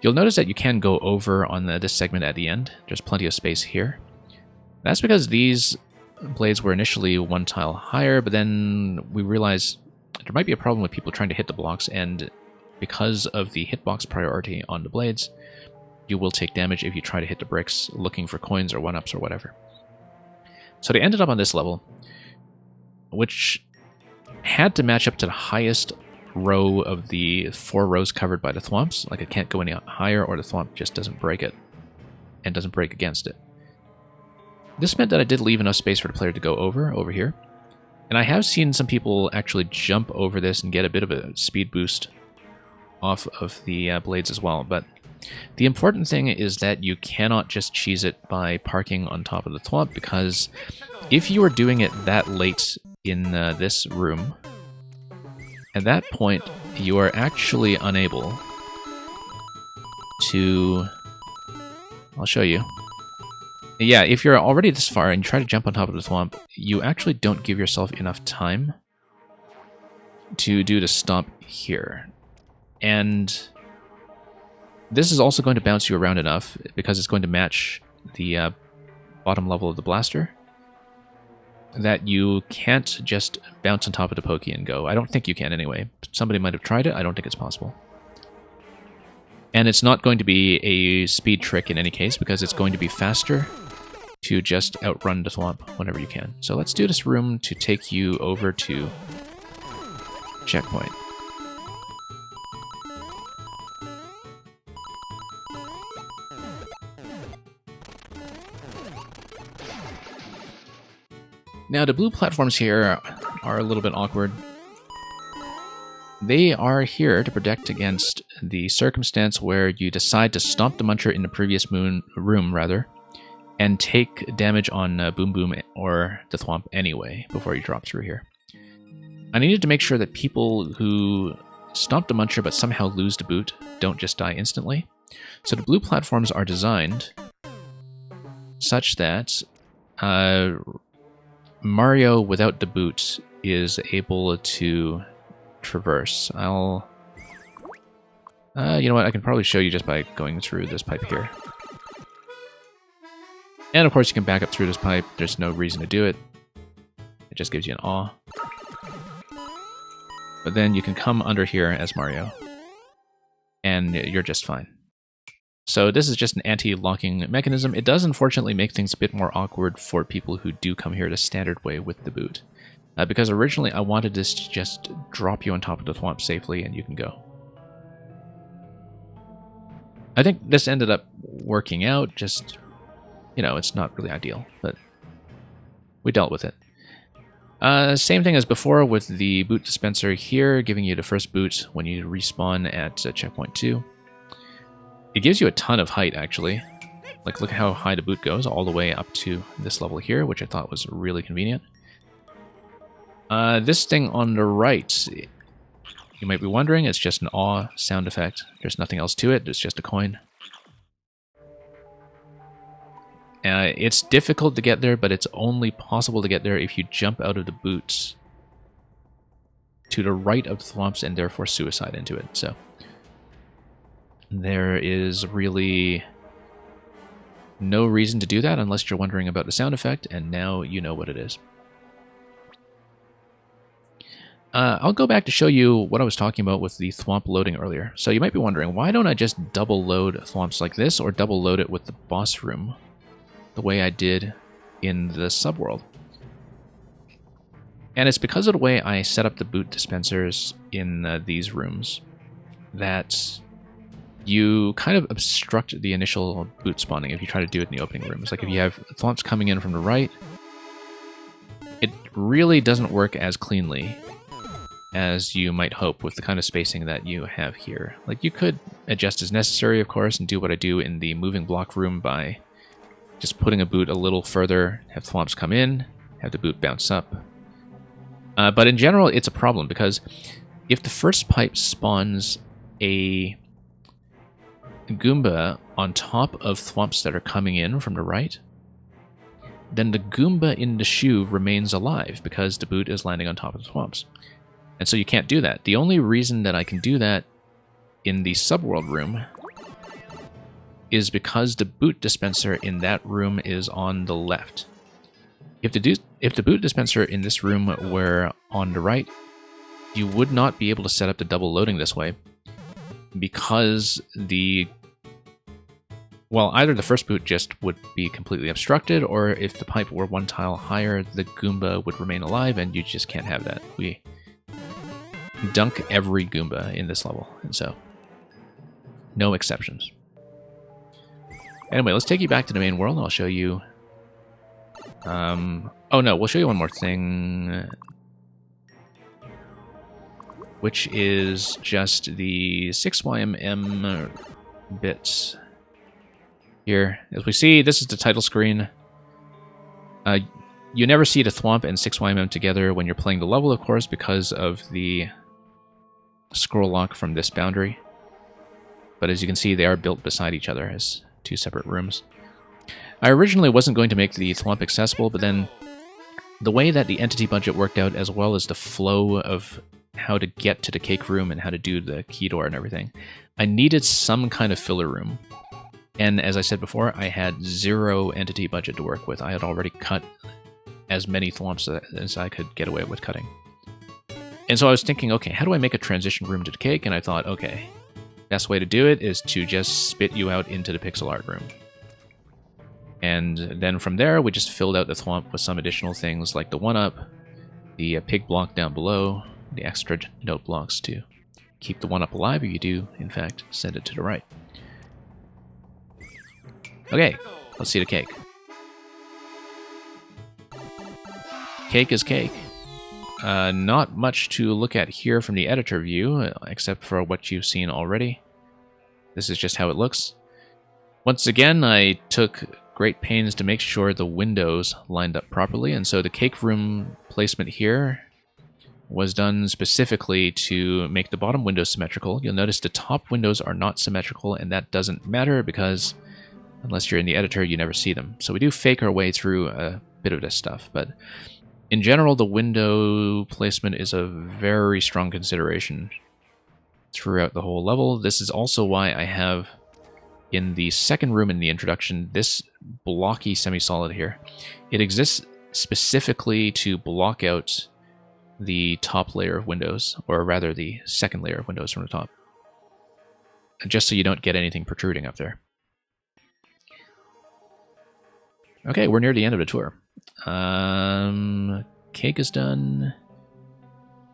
You'll notice that you can go over on this segment at the end. There's plenty of space here. That's because these blades were initially 1 tile higher, but then we realized there might be a problem with people trying to hit the blocks, and because of the hitbox priority on the blades, you will take damage if you try to hit the bricks looking for coins or 1-ups or whatever. So they ended up on this level, which had to match up to the highest row of the 4 rows covered by the Thwomps. Like it can't go any higher or the Thwomp just doesn't break it and doesn't break against it. This meant that I did leave enough space for the player to go over here. And I have seen some people actually jump over this and get a bit of a speed boost off of the blades as well. But the important thing is that you cannot just cheese it by parking on top of the Thwomp, because if you are doing it that late in this room, at that point you are actually unable to... I'll show you. Yeah, if you're already this far and you try to jump on top of the Thwomp, you actually don't give yourself enough time to do the stomp here. And this is also going to bounce you around enough, because it's going to match the bottom level of the blaster, that you can't just bounce on top of the pokey and go. I don't think you can anyway. Somebody might have tried it. I don't think it's possible. And it's not going to be a speed trick in any case, because it's going to be faster to just outrun the Thwomp whenever you can. So let's do this room to take you over to checkpoint. Now, the blue platforms here are a little bit awkward. They are here to protect against the circumstance where you decide to stomp the muncher in the previous room, and take damage on Boom Boom or the Thwomp anyway before you drop through here. I needed to make sure that people who stomp the Muncher but somehow lose the boot don't just die instantly. So the blue platforms are designed such that Mario without the boot is able to traverse. you know what, I can probably show you just by going through this pipe here. And of course you can back up through this pipe, there's no reason to do it. It just gives you an awe. But then you can come under here as Mario, and you're just fine. So this is just an anti-locking mechanism. It does unfortunately make things a bit more awkward for people who do come here the standard way with the boot. Because originally I wanted this to just drop you on top of the Thwomp safely and you can go. I think this ended up working out, just, you know, it's not really ideal, but we dealt with it. Same thing as before with the boot dispenser here, giving you the first boot when you respawn at checkpoint 2. It gives you a ton of height, actually. Like, look at how high the boot goes, all the way up to this level here, which I thought was really convenient. This thing on the right, you might be wondering, it's just an awe sound effect. There's nothing else to it, it's just a coin. It's difficult to get there, but it's only possible to get there if you jump out of the boots to the right of the Thwomps and therefore suicide into it. So there is really no reason to do that unless you're wondering about the sound effect, and now you know what it is. I'll go back to show you what I was talking about with the Thwomp loading earlier. So you might be wondering, why don't I just double load Thwomps like this, or double load it with the boss room, the way I did in the subworld? And it's because of the way I set up the boot dispensers in these rooms that you kind of obstruct the initial boot spawning if you try to do it in the opening rooms. Like if you have Thwomps coming in from the right, it really doesn't work as cleanly as you might hope with the kind of spacing that you have here. Like, you could adjust as necessary, of course, and do what I do in the moving block room by just putting a boot a little further, have Thwomps come in, have the boot bounce up. But in general, it's a problem, because if the first pipe spawns a Goomba on top of Thwomps that are coming in from the right, then the Goomba in the shoe remains alive because the boot is landing on top of the Thwomps. And so you can't do that. The only reason that I can do that in the subworld room is because the boot dispenser in that room is on the left. If the boot dispenser in this room were on the right, you would not be able to set up the double loading this way, because well, either the first boot just would be completely obstructed, or if the pipe were one tile higher, the Goomba would remain alive, and you just can't have that. We dunk every Goomba in this level, and so no exceptions. Anyway, let's take you back to the main world, and I'll show you... oh no, we'll show you one more thing, which is just the 6YMM bits. Here, as we see, this is the title screen. You never see the Thwomp and 6YMM together when you're playing the level, of course, because of the scroll lock from this boundary. But as you can see, they are built beside each other as two separate rooms. I originally wasn't going to make the Thwomp accessible, but then the way that the entity budget worked out, as well as the flow of how to get to the cake room and how to do the key door and everything, I needed some kind of filler room. And as I said before, I had 0 entity budget to work with. I had already cut as many Thwomps as I could get away with cutting. And so I was thinking, okay, how do I make a transition room to the cake? And I thought, okay, best way to do it is to just spit you out into the pixel art room. And then from there, we just filled out the Thwomp with some additional things like the 1-up, the pig block down below, the extra note blocks to keep the 1-up alive, or you do, in fact, send it to the right. Okay, let's see the cake. Cake is cake. Not much to look at here from the editor view, except for what you've seen already. This is just how it looks. Once again, I took great pains to make sure the windows lined up properly, and so the cake room placement here was done specifically to make the bottom windows symmetrical. You'll notice the top windows are not symmetrical, and that doesn't matter because unless you're in the editor, you never see them. So we do fake our way through a bit of this stuff, but in general, the window placement is a very strong consideration throughout the whole level. This is also why I have, in the second room in the introduction, this blocky semi-solid here. It exists specifically to block out the top layer of windows, or rather the second layer of windows from the top, just so you don't get anything protruding up there. Okay, we're near the end of the tour. Cake is done,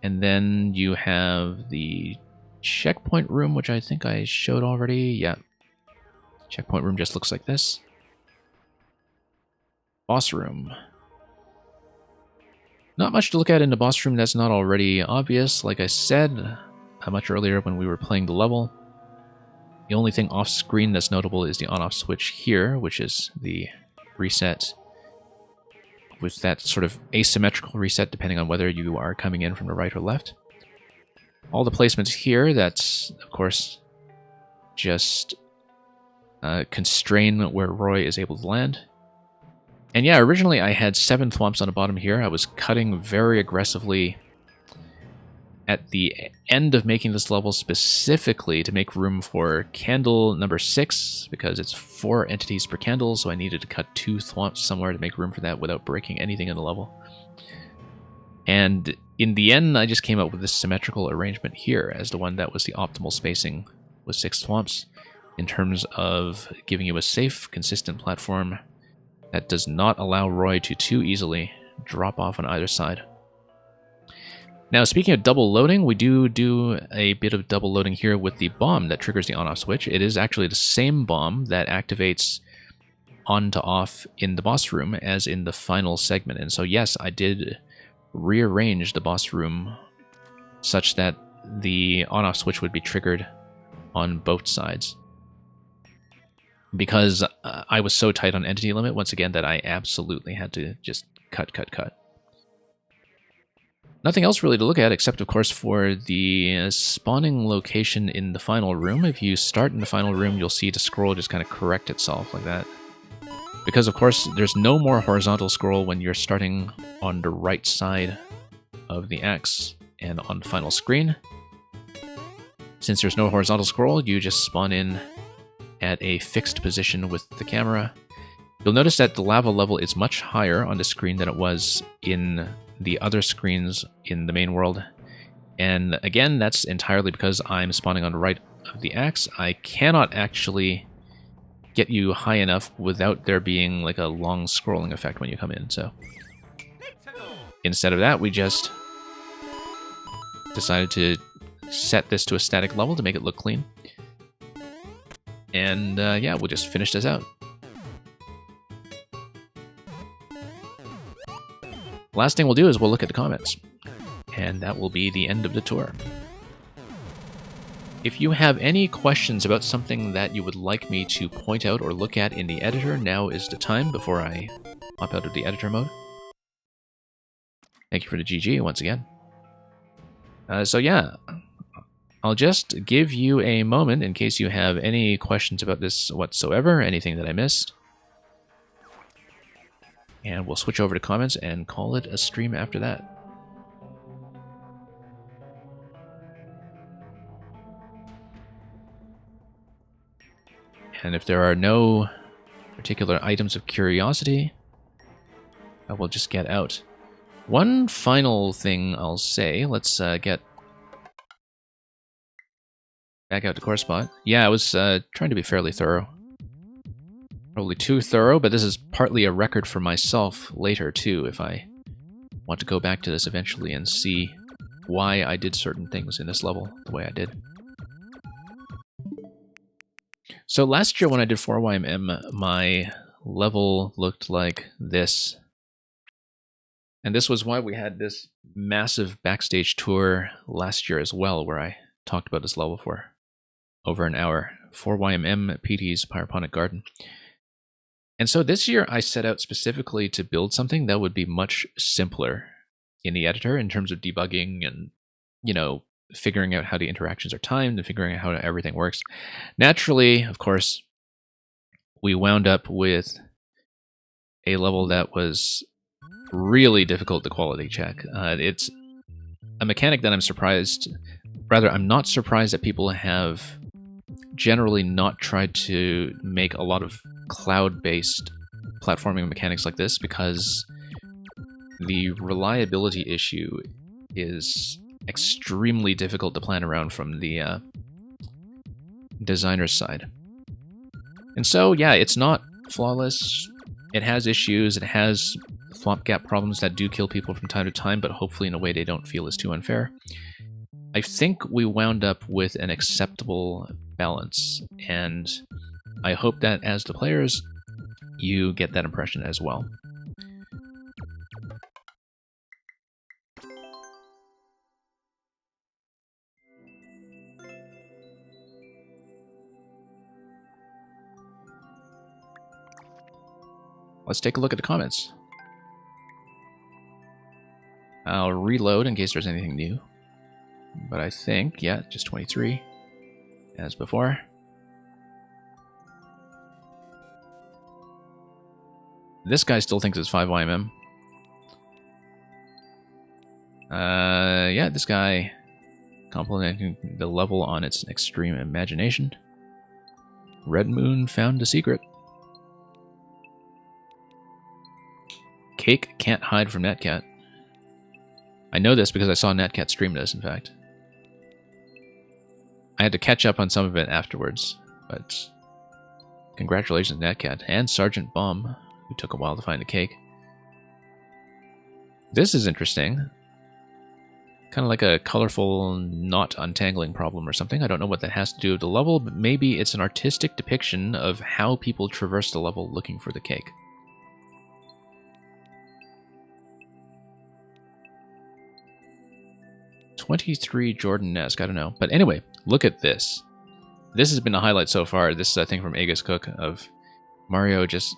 and then you have the checkpoint room, which I think I showed already. Yeah, checkpoint room just looks like this. Boss room. Not much to look at in the boss room that's not already obvious. Like I said much earlier when we were playing the level, the only thing off screen that's notable is the on-off switch here, which is the reset with that sort of asymmetrical reset depending on whether you are coming in from the right or left. All the placements here, that's of course just constrain where Roy is able to land. And yeah, originally I had 7 thwomps on the bottom here. I was cutting very aggressively at the end of making this level specifically to make room for candle number 6, because it's 4 entities per candle, so I needed to cut 2 thwomps somewhere to make room for that without breaking anything in the level. And in the end, I just came up with this symmetrical arrangement here as the one that was the optimal spacing with 6 thwomps in terms of giving you a safe, consistent platform that does not allow Roy to too easily drop off on either side. Now, speaking of double loading, we do a bit of double loading here with the bomb that triggers the on-off switch. It is actually the same bomb that activates on to off in the boss room as in the final segment. And so, yes, I did rearrange the boss room such that the on-off switch would be triggered on both sides, because I was so tight on entity limit, once again, that I absolutely had to just cut. Nothing else really to look at, except, of course, for the spawning location in the final room. If you start in the final room, you'll see the scroll just kind of correct itself like that. Because, of course, there's no more horizontal scroll when you're starting on the right side of the X and on the final screen. Since there's no horizontal scroll, you just spawn in at a fixed position with the camera. You'll notice that the lava level is much higher on the screen than it was in the other screens in the main world. And again, that's entirely because I'm spawning on the right of the axe. I cannot actually get you high enough without there being like a long scrolling effect when you come in. So instead of that, we just decided to set this to a static level to make it look clean. And yeah, we'll just finish this out. Last thing we'll do is we'll look at the comments. And that will be the end of the tour. If you have any questions about something that you would like me to point out or look at in the editor, now is the time before I hop out of the editor mode. Thank you for the GG once again. So yeah, I'll just give you a moment in case you have any questions about this whatsoever, anything that I missed. And we'll switch over to comments and call it a stream after that. And if there are no particular items of curiosity, I will just get out. One final thing I'll say, let's get back out to core spot. Yeah, I was trying to be fairly thorough. Probably too thorough, but this is partly a record for myself later too, if I want to go back to this eventually and see why I did certain things in this level the way I did. So last year when I did 4YMM, my level looked like this. And this was why we had this massive backstage tour last year as well, where I talked about this level for over an hour. 4YMM at PT's Pyroponic Garden. And so this year I set out specifically to build something that would be much simpler in the editor in terms of debugging and, you know, figuring out how the interactions are timed and figuring out how everything works. Naturally, of course, we wound up with a level that was really difficult to quality check. It's a mechanic that I'm not surprised that people have generally not tried to make a lot of cloud-based platforming mechanics like this, because the reliability issue is extremely difficult to plan around from the designer's side. And so, yeah, it's not flawless. It has issues. It has thwomp gap problems that do kill people from time to time, but hopefully in a way they don't feel is too unfair. I think we wound up with an acceptable balance, and I hope that as the players, you get that impression as well. Let's take a look at the comments. I'll reload in case there's anything new. But I think, yeah, just 23, as before. This guy still thinks it's 5YMM. Yeah, this guy complimenting the level on its extreme imagination. Red Moon found a secret. Cake can't hide from Netcat. I know this because I saw Netcat stream this, in fact. I had to catch up on some of it afterwards, but congratulations, Netcat, and Sergeant Bomb, who took a while to find the cake. This is interesting. Kind of like a colorful knot untangling problem or something. I don't know what that has to do with the level, but maybe it's an artistic depiction of how people traverse the level looking for the cake. "23 Jordan-esque," I don't know. But anyway, look at this. This has been a highlight so far. This is, I think, from Aegis Cook, of Mario just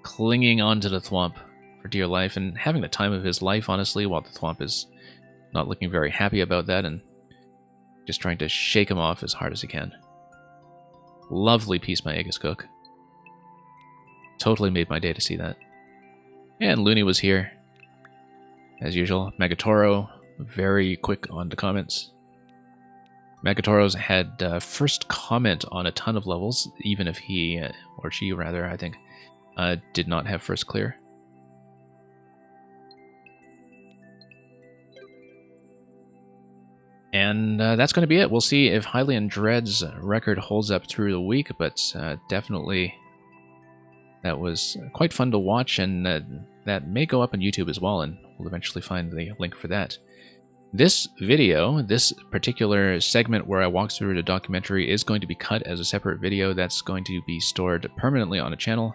clinging onto the thwomp for dear life and having the time of his life, honestly, while the thwomp is not looking very happy about that and just trying to shake him off as hard as he can. Lovely piece by Aegis Cook. Totally made my day to see that. And Looney was here, as usual. Megatoro, very quick on the comments. Megatoro's had first comment on a ton of levels, even if he, or she rather, I think, did not have first clear. And that's going to be it. We'll see if Hylian Dread's record holds up through the week, but definitely that was quite fun to watch, and that may go up on YouTube as well, and we'll eventually find the link for that. This video, this particular segment where I walk through the documentary, is going to be cut as a separate video that's going to be stored permanently on a channel.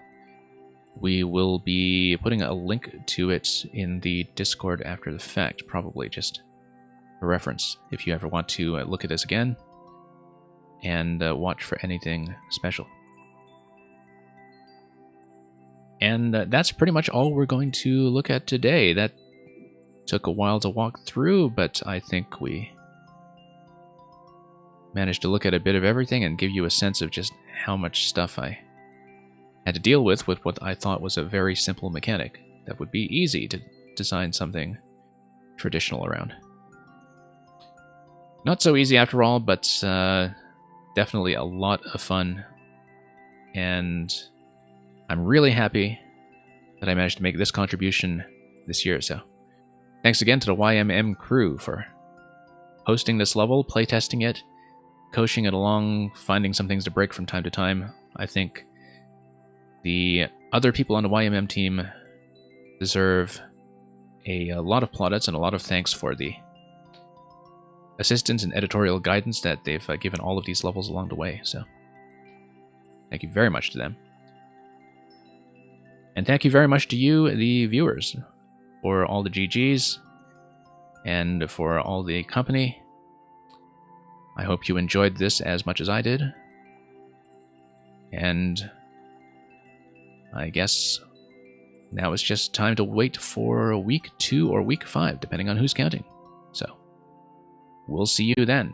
We will be putting a link to it in the Discord after the fact, probably just a reference, if you ever want to look at this again and watch for anything special. And that's pretty much all we're going to look at today. That took a while to walk through, but I think we managed to look at a bit of everything and give you a sense of just how much stuff I had to deal with what I thought was a very simple mechanic that would be easy to design something traditional around. Not so easy after all, but definitely a lot of fun, and I'm really happy that I managed to make this contribution this year. So thanks again to the YMM crew for hosting this level, playtesting it, coaching it along, finding some things to break from time to time. I think the other people on the YMM team deserve a lot of plaudits and a lot of thanks for the assistance and editorial guidance that they've given all of these levels along the way. So thank you very much to them. And thank you very much to you, the viewers, for all the GGs and for all the company. I hope you enjoyed this as much as I did. And I guess now it's just time to wait for week 2 or week 5, depending on who's counting. So, we'll see you then.